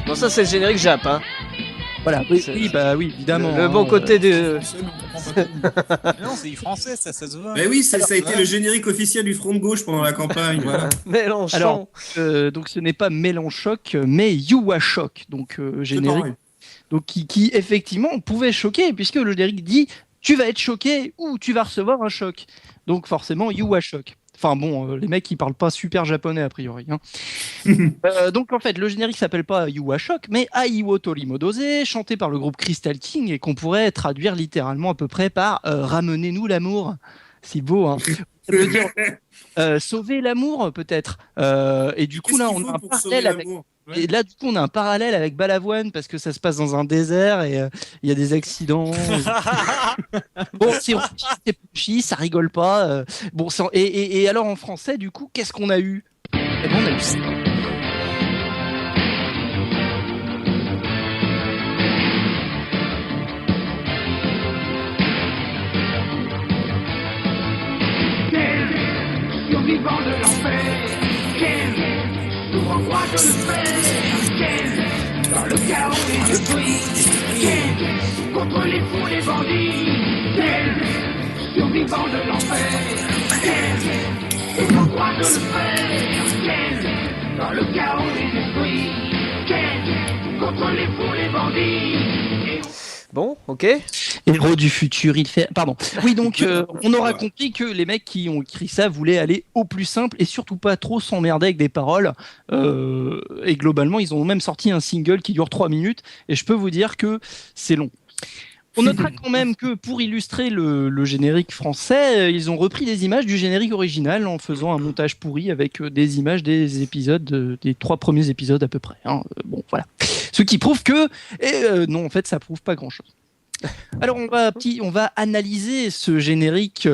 Bon, ça c'est le générique Jap, hein. Voilà, oui, évidemment. Le bon côté de... Non, c'est français, ça se voit. Mais oui, ça a été le générique officiel du Front de Gauche pendant la campagne. Voilà. Mélenchon. Alors, donc ce n'est pas Mélenchoc, mais Yuwashok, donc générique. Donc qui effectivement pouvait choquer, puisque le générique dit tu vas être choqué ou tu vas recevoir un choc. Donc forcément Yuwashok. Enfin bon, les mecs ils parlent pas super japonais a priori. Hein. Donc en fait le générique s'appelle pas Yuwashok mais Aiwo Torimodose, chanté par le groupe Crystal King et qu'on pourrait traduire littéralement à peu près par ramenez-nous l'amour. C'est beau, hein. Ça veut dire sauver l'amour peut-être. Et du coup là on a un parallèle avec. Et là, du coup, on a un parallèle avec Balavoine parce que ça se passe dans un désert et il y a des accidents. Bon, c'est punchy, ça rigole pas. Bon, et alors en français, du coup, qu'est-ce qu'on a eu? Eh ben, on a eu ça. Survivant de l'enfer, Ken, nous renvoie de l'enfer, Ken, dans le chaos des esprits, Ken, contre les fous, les bandits, Ken, survivant de l'enfer, Ken, nous renvoie de l'enfer, Ken, dans le chaos des esprits, Ken, contre les fous, les bandits. Bon, ok. Héros du futur, il fait. Pardon. Oui, donc on aura compris que les mecs qui ont écrit ça voulaient aller au plus simple et surtout pas trop s'emmerder avec des paroles. Et globalement, ils ont même sorti un single qui dure 3 minutes. Et je peux vous dire que c'est long. On notera quand même que pour illustrer le générique français, ils ont repris des images du générique original en faisant un montage pourri avec des images des épisodes, des 3 premiers épisodes à peu près. Hein. Bon, voilà. Ce qui prouve que, non, en fait, ça prouve pas grand-chose. Alors, on va analyser ce générique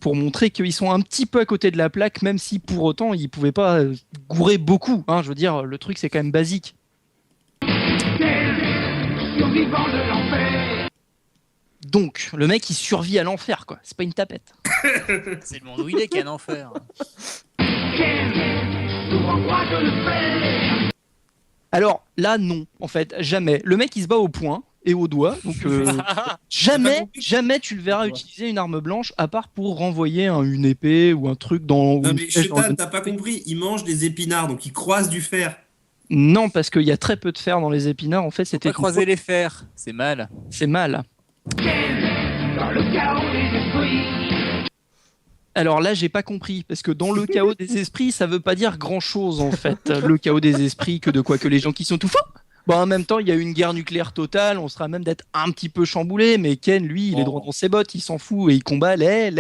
pour montrer qu'ils sont un petit peu à côté de la plaque, même si pour autant, ils pouvaient pas gourer beaucoup. Hein. Je veux dire, le truc, c'est quand même basique. Survivant de l'enfer. Donc, le mec, il survit à l'enfer, quoi. C'est pas une tapette. C'est le monde où il est qu'il y a un enfer. Alors, là, non, en fait, jamais. Le mec, il se bat au point. et au doigt. Donc jamais tu le verras utiliser une arme blanche à part pour renvoyer une épée ou un truc dans. Non mais Chetan, t'as pas compris, il mange des épinards, donc il croise du fer. Non, parce qu'il y a très peu de fer dans les épinards. En fait, c'était croiser les fers, c'est mal. C'est mal. Dans le chaos des esprits. Alors là, j'ai pas compris, parce que dans le chaos des esprits, ça veut pas dire grand-chose en fait. Le chaos des esprits, que les gens qui sont tout fous. Bon, en même temps, il y a une guerre nucléaire totale, on sera même d'être un petit peu chamboulé, mais Ken, lui, il est droit dans ses bottes, il s'en fout et il combat il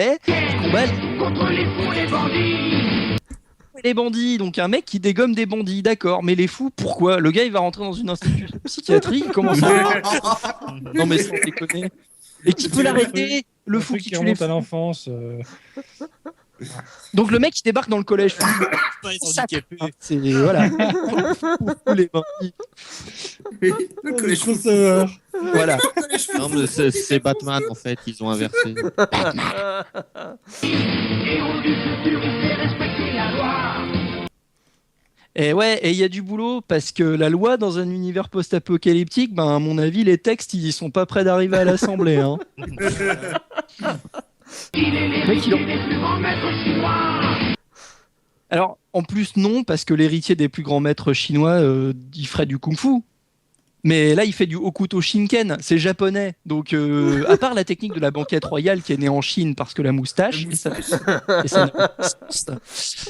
combat contre les fous, les bandits. les bandits. Donc un mec qui dégomme des bandits, d'accord, mais les fous, pourquoi? Le gars, il va rentrer dans une institution de psychiatrie, comment ça? Non mais sans déconner. Et qui peut l'arrêter? Le fou qui tue les remonte fous. à l'enfance. Donc le mec il débarque dans le collège. C'est voilà. Les bandits. Le collège crossover. Voilà. Non mais c'est Batman en fait, ils ont inversé. Héros du futur, il fait respecter la loi. Et ouais, et il y a du boulot parce que la loi dans un univers post-apocalyptique, ben à mon avis les textes ils sont pas prêts d'arriver à l'Assemblée. Hein. Il est l'héritier des plus grands maîtres chinois. Alors, en plus, non, parce que l'héritier des plus grands maîtres chinois, il ferait du kung-fu. Mais là, il fait du Hokuto Shinken, c'est japonais. Donc, à part la technique de la banquette royale qui est née en Chine parce que la moustache,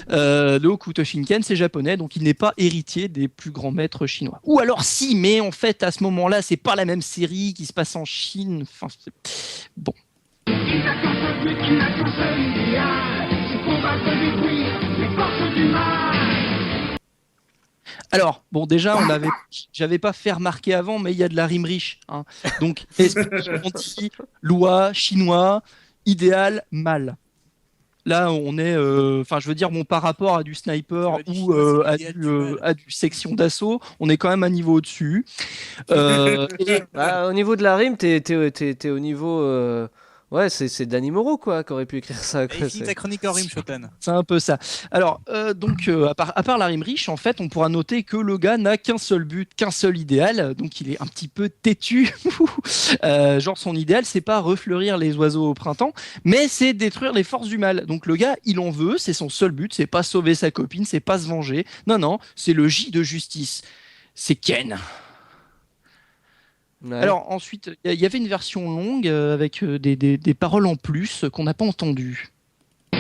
le Hokuto Shinken, c'est japonais, donc il n'est pas héritier des plus grands maîtres chinois. Ou alors si, mais en fait, à ce moment-là, c'est pas la même série qui se passe en Chine. Enfin, bon. Il n'a qu'un seul but, il n'a qu'un seul idéal. C'est combattre et détruire les forces du mal. Alors, bon, déjà, j'avais pas fait remarquer avant, mais il y a de la rime riche. Hein. Donc, esprit, loi, chinois, idéal, mal. Là, on est, enfin, je veux dire, bon, par rapport à du sniper ou à du section d'assaut, on est quand même un niveau au-dessus. Au niveau de la rime, t'es au niveau. Ouais, c'est Danny Moreau, quoi, qui aurait pu écrire ça. Quoi. Et finis ta chronique en rime, Shotan. C'est un peu ça. Alors, à part la rime riche, en fait, on pourra noter que le gars n'a qu'un seul but, qu'un seul idéal. Donc, il est un petit peu têtu. Genre, son idéal, c'est pas refleurir les oiseaux au printemps, mais c'est détruire les forces du mal. Donc, le gars, il en veut, c'est son seul but, c'est pas sauver sa copine, c'est pas se venger. Non, c'est le J de justice. C'est Ken. Ouais. Alors ensuite, il y avait une version longue avec des paroles en plus qu'on n'a pas entendues. C'est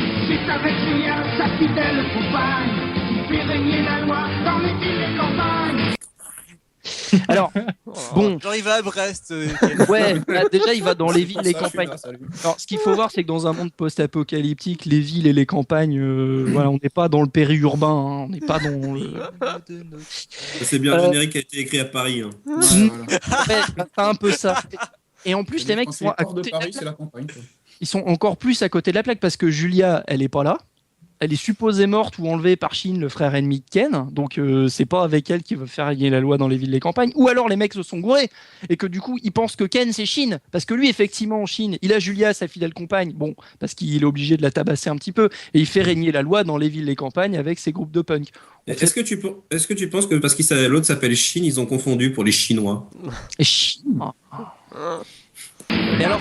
avec Julien, sa fidèle compagne, qui fait régner la loi dans les villes et campagnes. Alors, bon. Genre, il va à Brest. Ouais, là, déjà, il va dans les villes et les campagnes. Alors, ce qu'il faut voir, c'est que dans un monde post-apocalyptique, les villes et les campagnes, voilà, on n'est pas dans le périurbain, hein, on n'est pas dans. C'est bien le générique qui a été écrit à Paris. Hein. Ouais, c'est un peu ça. Et en plus, les mecs sont à côté de Paris, c'est la campagne. Ils sont encore plus à côté de la plaque parce que Julia, elle est pas là. Elle est supposée morte ou enlevée par Shin, le frère ennemi de Ken. Donc, c'est pas avec elle qu'il va faire régner la loi dans les villes et les campagnes. Ou alors, les mecs se sont gourés et que du coup, ils pensent que Ken, c'est Shin. Parce que lui, effectivement, en Chine, il a Julia, sa fidèle compagne. Bon, parce qu'il est obligé de la tabasser un petit peu. Et il fait régner la loi dans les villes et les campagnes avec ses groupes de punk. Est-ce que tu penses que parce que l'autre s'appelle Chine, ils ont confondu pour les Chinois? Et Chine. Et alors,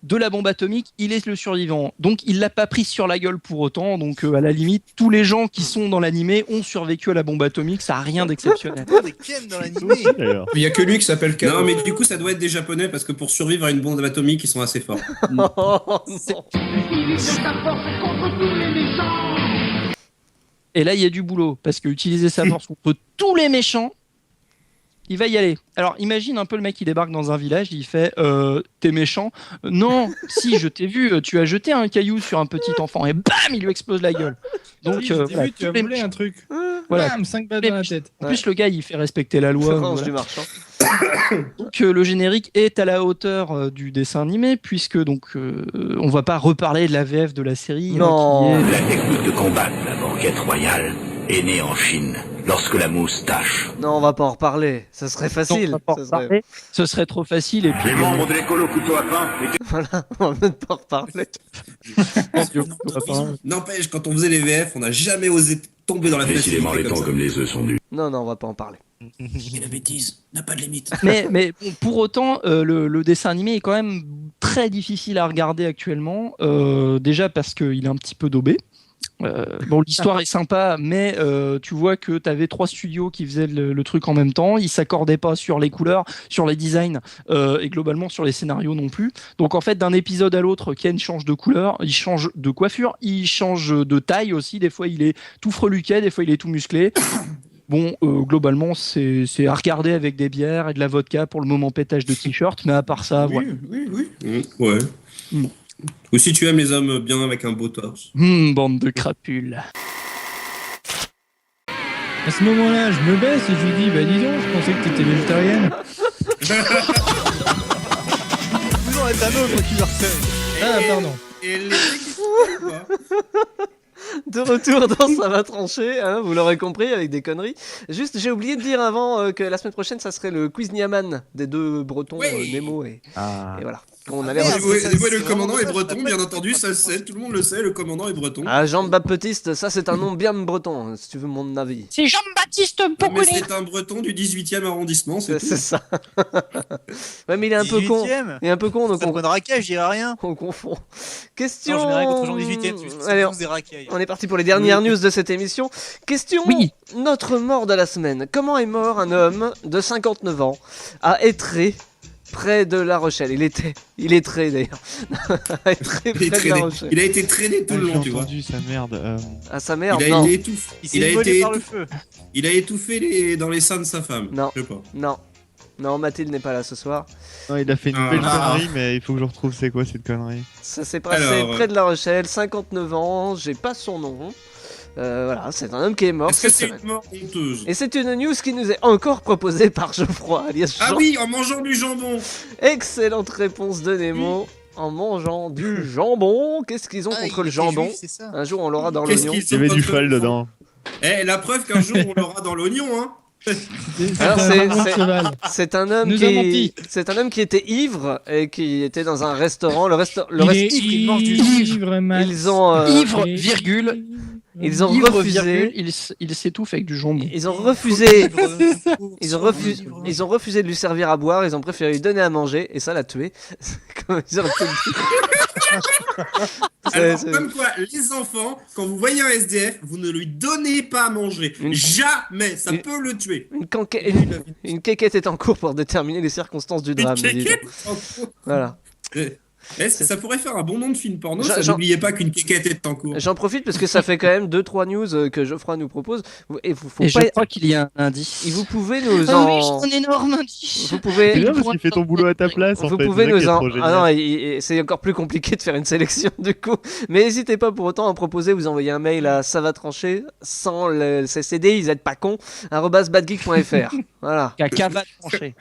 de la bombe atomique, il est le survivant. Donc, il l'a pas pris sur la gueule pour autant. Donc, à la limite, tous les gens qui sont dans l'animé ont survécu à la bombe atomique. Ça a rien d'exceptionnel. Il y a que lui qui s'appelle Ken. Non, mais du coup, ça doit être des Japonais parce que pour survivre à une bombe atomique, ils sont assez forts. Et là, il y a du boulot parce que utiliser sa force contre tous les méchants, il va y aller. Alors, imagine un peu le mec qui débarque dans un village, il fait t'es méchant? Non, si, je t'ai vu, tu as jeté un caillou sur un petit enfant et bam, il lui explose la gueule. Donc, oui, voilà, vu, tu as volé un truc. Voilà. Bam, 5 balles dans la tête. En plus, le gars, il fait respecter la loi. Voilà. Du marchand. Donc, le générique est à la hauteur du dessin animé, puisque donc on va pas reparler de la VF de la série. Non. Qui est... La technique de combat de la banquette royale est née en Chine, lorsque la mousse tâche. Non, on va pas en reparler. Ça serait facile. Non, on va pas en reparler. Ce serait trop facile. Et puis... Les membres de l'école au couteau à pain. Voilà, on va même pas en reparler. N'empêche, quand on faisait les VF, on n'a jamais osé tomber dans la Décidément, facilité les comme temps ça. comme les œufs sont durs. Non, on va pas en parler. Et la bêtise n'a pas de limite. Mais bon, pour autant, le dessin animé est quand même très difficile à regarder actuellement. Déjà parce qu'il est un petit peu daubé. Bon, l'histoire est sympa, mais tu vois que tu avais 3 studios qui faisaient le truc en même temps. Ils s'accordaient pas sur les couleurs, sur les designs et globalement sur les scénarios non plus. Donc en fait, d'un épisode à l'autre, Ken change de couleur, il change de coiffure, il change de taille aussi. Des fois, il est tout freluquet, des fois, il est tout musclé. Bon, globalement, c'est à regarder avec des bières et de la vodka pour le moment pétage de t-shirt, mais à part ça, voilà. Oui. Ouais. Ou si tu aimes les hommes bien avec un beau torse. Bande de crapules. À ce moment-là, je me baisse et je lui dis, bah dis donc, je pensais que t'étais végétarienne. Toujours être un autre qui leur fait. Ah, pardon. Et les De retour dans Ça va trancher, hein, vous l'aurez compris, avec des conneries. Juste, j'ai oublié de dire avant que la semaine prochaine, ça serait le quiz Niaman des deux Bretons, Nemo et voilà. On avait le commandant est breton, bien entendu, ça le sait, tout le monde le sait, le commandant est breton. Ah, Jean-Baptiste, ça c'est un nom bien breton, hein, si tu veux mon avis. C'est Jean-Baptiste Mais c'est un breton du 18e arrondissement, c'est ça. Ouais, mais il est un peu con. Il est un peu con, donc on racaille, je dirais rien. On confond. Question. Non, je n'ai rien contre Jean 18e, Allez, des racailles. on est parti pour les dernières news de cette émission. Question. Oui. Notre mort de la semaine. Comment est mort un homme de 59 ans à Étré, près de La Rochelle? Il est très d'ailleurs. Il a été traîné tout le long, tu vois. Sa merde. Ah, sa merde, il a non. été étouffé. Il a étouffé dans les seins de sa femme. Non. Je sais pas. Non, Mathilde n'est pas là ce soir. Non, il a fait une belle connerie, mais il faut que je retrouve c'est quoi cette connerie. Ça s'est passé près de La Rochelle, 59 ans, j'ai pas son nom. Voilà, c'est un homme qui est mort. Est-ce que c'est une mort honteuse? Et c'est une news qui nous est encore proposée par Geoffroy, alias Ah Jean. oui, en mangeant du jambon. Excellente réponse de Nemo. En mangeant du jambon. Qu'est-ce qu'ils ont contre le jambon? Un jour on l'aura dans l'oignon. Il y avait du fol dedans. Eh, la preuve qu'un jour on l'aura dans l'oignon, hein. Alors c'est un homme qui était ivre et qui était dans un restaurant. Il mange du ivre, Ils ont ivre, virgule. Ils ont Ivre, refusé. virgule, il s'étouffe avec du jambon. Ils ont refusé. Ils ont refusé de lui servir à boire. Ils ont préféré lui donner à manger et ça l'a tué. Comme ils auraient pu le dire. Alors, comme quoi, les enfants, quand vous voyez un SDF, vous ne lui donnez pas à manger. Jamais, ça peut le tuer. Une quéquette est en cours pour déterminer les circonstances du drame. Voilà. Ça pourrait faire un bon nom de film porno. N'oubliez pas qu'une quéquette est en cours. J'en profite parce que ça fait quand même 2-3 news que Geoffroy nous propose. Je crois qu'il y a un indice. Et vous pouvez nous en... oui, j'ai un énorme indice. Vous pouvez... C'est bien parce qu'il fait ton boulot à ta place. Vous pouvez nous en... Ah non, c'est encore plus compliqué de faire une sélection du coup. Mais n'hésitez pas pour autant à proposer. Vous envoyez un mail à ça va trancher sans le CCD, ils êtes pas cons @badgeek.fr. Voilà. Cava tranché.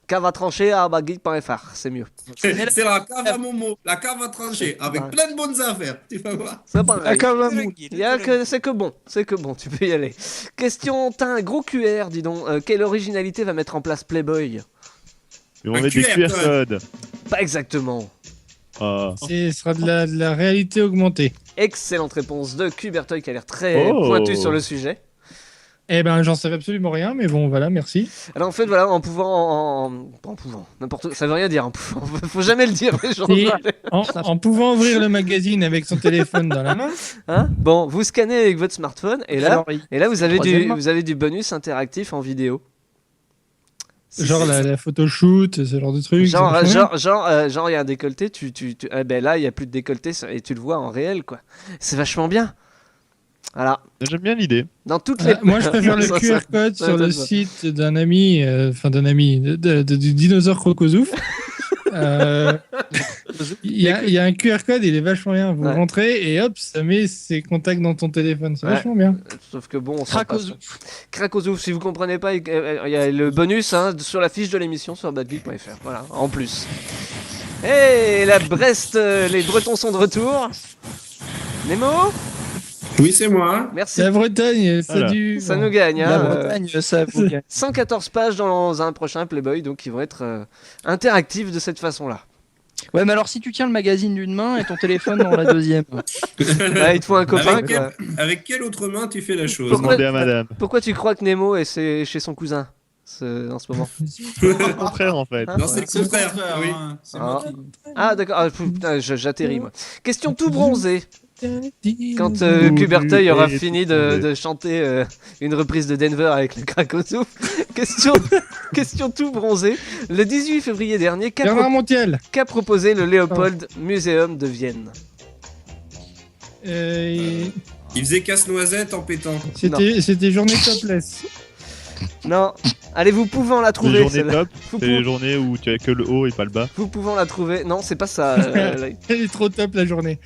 Cave à trancher à badgeek.fr, c'est mieux. C'est la cave à Momo, la cave à trancher, avec plein de bonnes affaires. Tu vas voir. C'est pareil. La cave à Momo. C'est que bon, tu peux y aller. Question, t'as un gros QR, dis donc. Quelle originalité va mettre en place Playboy? On met des QR codes. Pas exactement. Ce sera de la réalité augmentée. Excellente réponse de Cubertoy qui a l'air très pointu sur le sujet. Eh ben, j'en sais absolument rien, mais bon, voilà, merci. Alors en fait, voilà, en pouvant, n'importe, ça veut rien dire. Faut jamais le dire, les gens. En pouvant ouvrir le magazine avec son téléphone dans la main. Hein, bon, vous scannez avec votre smartphone et là, vous avez du bonus interactif en vidéo. Genre la photoshoot, ce genre de truc. Genre, il y a un décolleté, là, il y a plus de décolleté et tu le vois en réel, quoi. C'est vachement bien. Voilà. J'aime bien l'idée. Dans toutes les... Moi, je préfère le QR code sur le site d'un ami, du dinosaure Crocozouf. Il y a un QR code, il est vachement bien. Vous rentrez et hop, ça met ses contacts dans ton téléphone. C'est vachement bien. Sauf que bon, Cracozouf, si vous comprenez pas, il y a le bonus sur la fiche de l'émission sur badgeek.fr. Voilà, en plus. Et la Brest, les Bretons sont de retour. Nemo ? Oui, c'est moi. Merci. La Bretagne, ça nous gagne. La Bretagne, ça vous gagne. 114 pages dans un prochain Playboy, donc qui vont être interactifs de cette façon-là. Ouais, mais alors si tu tiens le magazine d'une main et ton téléphone dans la deuxième. Il te faut un copain. Avec quelle autre main tu fais la chose? Demandez à madame. Pourquoi tu crois que Nemo est chez son cousin en ce moment? C'est le contraire en fait. Non, c'est le contraire. Oui. C'est moi qui- D'accord. Ah, putain, j'atterris moi. Question tout bronzé. Quand Cuberteuil aura fini de chanter une reprise de Denver avec le crack au souffle. Question tout bronzé. Le 18 février dernier, Bernard Montiel. qu'a proposé le Léopold Museum de Vienne? Il faisait casse-noisette en pétant. C'était journée topless. Non. Allez, vous pouvant la Les trouver. journées celle-là. top, c'est les journées où tu as que le haut et pas le bas. Vous pouvant la trouver. Non, c'est pas ça. Elle est trop top la journée.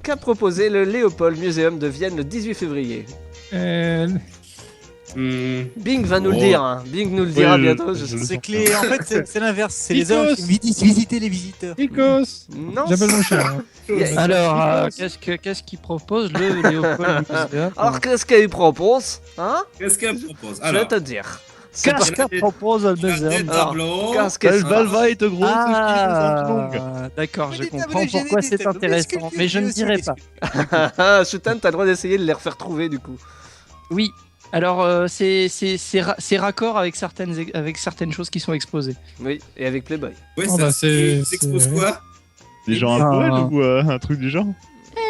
Qu'a proposé le Léopold Museum de Vienne le 18 février? Bing va nous le dire. Hein. Bing nous le dira bientôt. C'est que en fait, c'est l'inverse. C'est les hommes qui visitent les visiteurs. Icos. Non. J'appelle mon chien. Hein. Alors, qu'est-ce qu'il propose le Léopold Museum? Alors, qu'est-ce qu'il propose? Hein? Qu'est-ce qu'elle propose? Je vais te dire. Qu'est-ce qu'elle propose le museum? Qu'est-ce Valvite gros, d'accord, je comprends pourquoi c'est intéressant, mais je ne dirai pas. Shutan, t'as le droit d'essayer de les refaire trouver du coup. Oui. Alors, c'est raccord avec certaines choses qui sont exposées. Oui, et avec Playboy. Ouais, Oh, bah, c'est- s'expose quoi? Des gens à poil ou un truc du genre?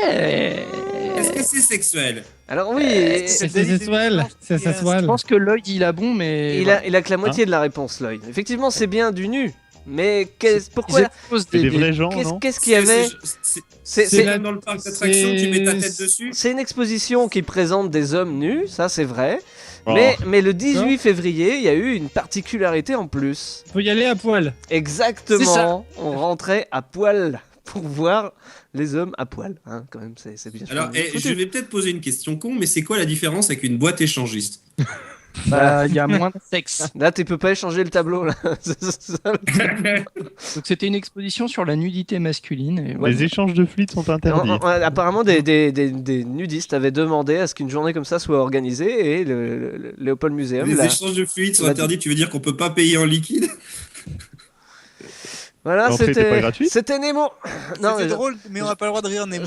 Est-ce que c'est sexuel? Alors oui, C'est sexuel. C'est Je sexuel. pense que Lloyd il a bon, mais il a que la moitié de la réponse, Lloyd. Effectivement, c'est bien du nu. Mais pourquoi C'est des vrais gens, non? Qu'est-ce qu'il y avait? C'est comme dans le parc d'attractions, tu mets ta tête dessus. C'est une exposition qui présente des hommes nus, ça c'est vrai. Oh. Mais le 18 février, il y a eu une particularité en plus. Faut y aller à poil. Exactement. C'est ça. On rentrait à poil pour voir les hommes à poil. Hein, quand même, c'est bien. Alors, je vais peut-être poser une question con, mais c'est quoi la différence avec une boîte échangiste? il y a moins de sexe. Là, tu peux pas échanger le tableau. Là. C'est ça, Donc c'était une exposition sur la nudité masculine. Et Les échanges de fluides sont interdits. Apparemment, des nudistes avaient demandé à ce qu'une journée comme ça soit organisée et le Léopold Museum. Les échanges de fluides sont interdits, tu veux dire qu'on peut pas payer en liquide? Voilà, L'entrée était pas gratuite. c'était Nemo. C'était drôle, mais on n'a pas le droit de rire, Nemo.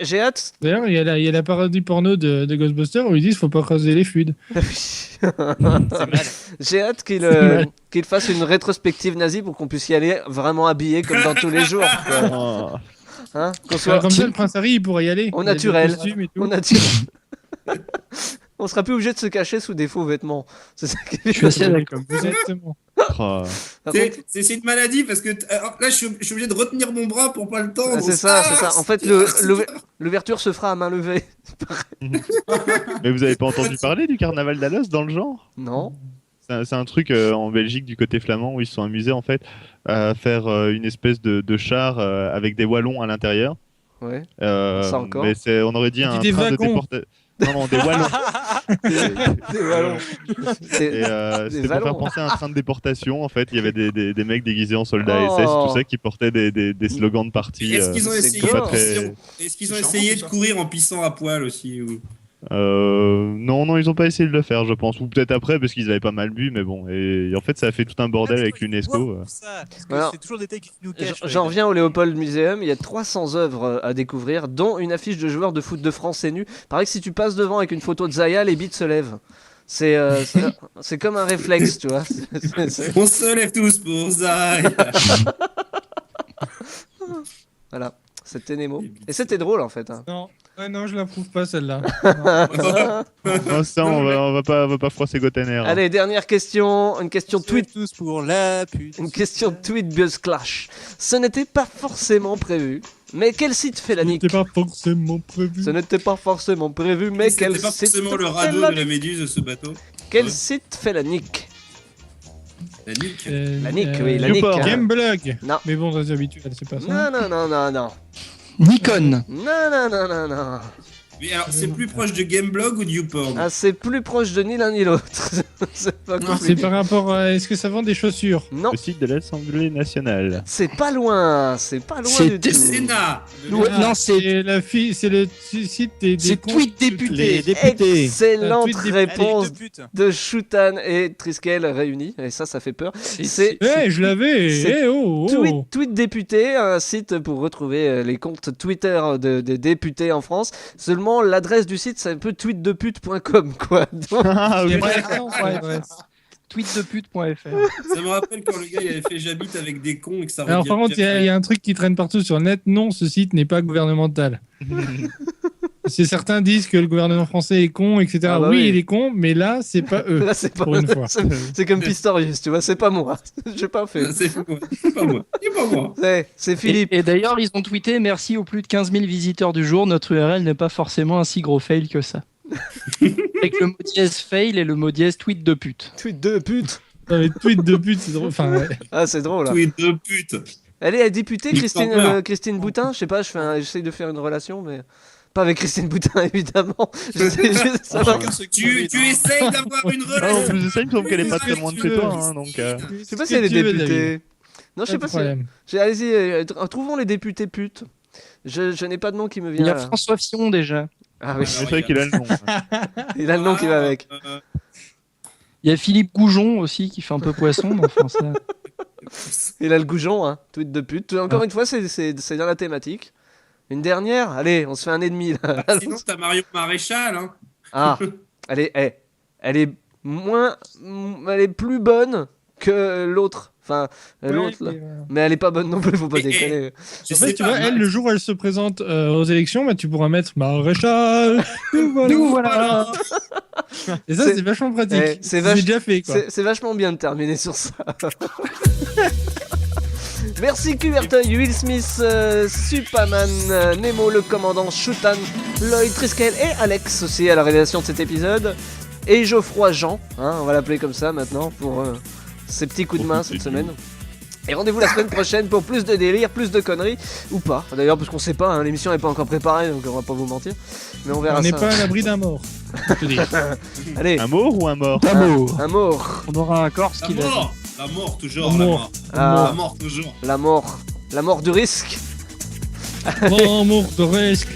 J'ai hâte. D'ailleurs, il y a la parodie porno de Ghostbusters où ils disent faut pas creuser les fluides. J'ai hâte qu'il fasse une rétrospective nazie pour qu'on puisse y aller vraiment habillé comme dans tous les jours. quoi. Hein, qu'on soit Comme ça, le Prince Harry il pourrait y aller. au Il y a des naturel. costumes et tout. Au naturel. On sera plus obligé de se cacher sous des faux vêtements. C'est ça qui est Je suis assez d'accord. Exactement. Oh. C'est une maladie parce que là je suis obligé de retenir mon bras pour pas le tendre. Ah, c'est ça. En fait, l'ouverture se fera à main levée. Mais vous avez pas entendu parler du carnaval d'Alos dans le genre? Non. C'est un truc en Belgique du côté flamand où ils se sont amusés en fait à faire une espèce de char avec des wallons à l'intérieur. Ouais. Ça encore. Mais on aurait dit un des train de wagons. déportation. Non, des wallons. Des wallons. Et c'était pour faire penser à un train de déportation. En fait, il y avait des mecs déguisés en soldats Oh. SS, tout ça, qui portaient des slogans de parti. Est-ce qu'ils ont essayé, pas très- de courir en pissant à poil aussi ou... Non, ils ont pas essayé de le faire, je pense. Ou peut-être après, parce qu'ils avaient pas mal bu, mais bon. Et en fait, ça a fait tout un bordel avec l'UNESCO. Alors, C'est toujours des détails qui nous cachent. J'en reviens au Léopold Museum, il y a 300 œuvres à découvrir, dont une affiche de joueurs de foot de France nus. Pareil que si tu passes devant avec une photo de Zaya, les bites se lèvent. C'est comme un réflexe, tu vois. On se lève tous pour Zaya. Voilà, c'était Nemo. Et c'était drôle en fait. Hein. Non. Ouais, non, je l'approuve pas celle-là. Non, ça, on va pas froisser Gotener. Allez, dernière question, une question tweet. Tous pour la pute. Une question tweet Buzz Clash. Ce n'était pas forcément prévu. Mais quel site fait la nique? C'était pas forcément prévu. Ce n'était pas forcément prévu, mais quel C'était pas site forcément le fait radeau la de la nique? méduse de ce bateau. Quel site fait la nique? La nique. La nique, oui, la nique. Newport. Gameblog. Non. Mais bon, c'est habituel, c'est pas ça. Non. Nikon. Non. Mais alors, c'est plus proche de Gameblog ou de YouPorn? Ah, c'est plus proche de ni l'un ni l'autre. C'est pas C'est compliqué. par rapport à. Est-ce que ça vend des chaussures? Non, Le site de l'Assemblée nationale. c'est pas loin. C'est pas loin C'est du tout. Sénat. Non, c'est C'est le site des c'est comptes- tweet député. Les députés. Excellente tweet des- réponse de pute. de Shutan et Triskel réunis. Et ça fait peur. C'est Je l'avais. C'est Oh, oh. Tweet Député, un site pour retrouver les comptes Twitter des députés en France. Seulement, l'adresse du site, c'est un peu tweetdepute.com, quoi. Donc, Ah oui. Ouais, non, ouais. Tweetdepute.fr. Ça me rappelle quand le gars il avait fait j'habite avec des cons et que ça Alors par contre, il y a un truc qui traîne partout sur le net. Non, ce site n'est pas gouvernemental. Certains disent que le gouvernement français est con, etc. Ah bah oui, oui. il est con, mais là, c'est pas eux. là, c'est pas Pour une fois. c'est comme Pistorius, tu vois, c'est pas moi. J'ai pas fait. C'est pas moi. C'est pas moi. C'est Philippe. Et d'ailleurs, ils ont tweeté merci aux plus de 15 000 visiteurs du jour. Notre URL n'est pas forcément un si gros fail que ça. Avec le mot dièse fail et le mot dièse tweet de pute. Tweet de pute. Non, mais tweet de pute, c'est drôle. Enfin, ouais. Ah, c'est drôle. Là. Tweet de pute. Elle est députée, Il Christine, s'en meurt. Christine Boutin. Je sais pas, j'essaye de faire une relation, mais pas avec Christine Boutin, évidemment. J'essaie juste de savoir. Tu essayes d'avoir une Ah, en relation. plus de ça, il me semble qu'elle est pas très loin de chez toi, hein, donc. Je sais pas si elle est députée. Non, je sais pas si. Allez-y, trouvons les députés putes. Je n'ai pas de nom qui me vient. Il y a là. François Fillon déjà. Ah oui, C'est vrai qu'il a le nom. il a le nom qui va avec. Il y a Philippe Goujon aussi qui fait un peu poisson. Mais enfin, ça... Il a le goujon, hein. Tweet de pute. Encore une fois, c'est dans la thématique. Une dernière. Allez, on se fait un ennemi là. Sinon, t'as Marion Maréchal. Hein. Ah, elle est moins, elle est plus bonne que l'autre. Enfin, l'autre là. Mais elle est pas bonne non plus, faut pas déconner. En fait, tu vois, elle, le jour où elle se présente aux élections, bah, tu pourras mettre Maréchal. Nous voilà. Et ça, c'est vachement pratique. C'est déjà fait, quoi. C'est vachement bien de terminer sur ça. Merci Cuberteuil, Will Smith, Superman, Nemo, le commandant, Shutan, Lloyd, Triskel et Alex aussi à la réalisation de cet épisode. Et Geoffroy Jean, hein, on va l'appeler comme ça maintenant pour ses petits coups de main cette semaine. Et rendez-vous la semaine prochaine pour plus de délire, plus de conneries, ou pas. D'ailleurs, parce qu'on sait pas, hein, l'émission n'est pas encore préparée, donc on va pas vous mentir. Mais on verra on ça. n'est pas à l'abri d'un mort. Allez. Un mort ou un mort? Un mort. On aura un Corse qui l'a dit. La mort, toujours. La La mort. mort. Ah. La mort, toujours. La mort. La mort du risque. Mort de risque.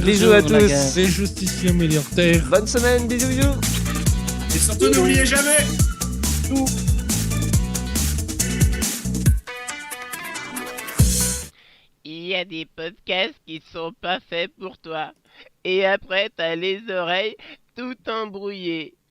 Bisous à tous. Les justiciers militaires. Bonne semaine, bisous bisous. Et surtout, n'oubliez jamais. Il y a des podcasts qui sont pas faits pour toi. Et après, t'as les oreilles tout embrouillées.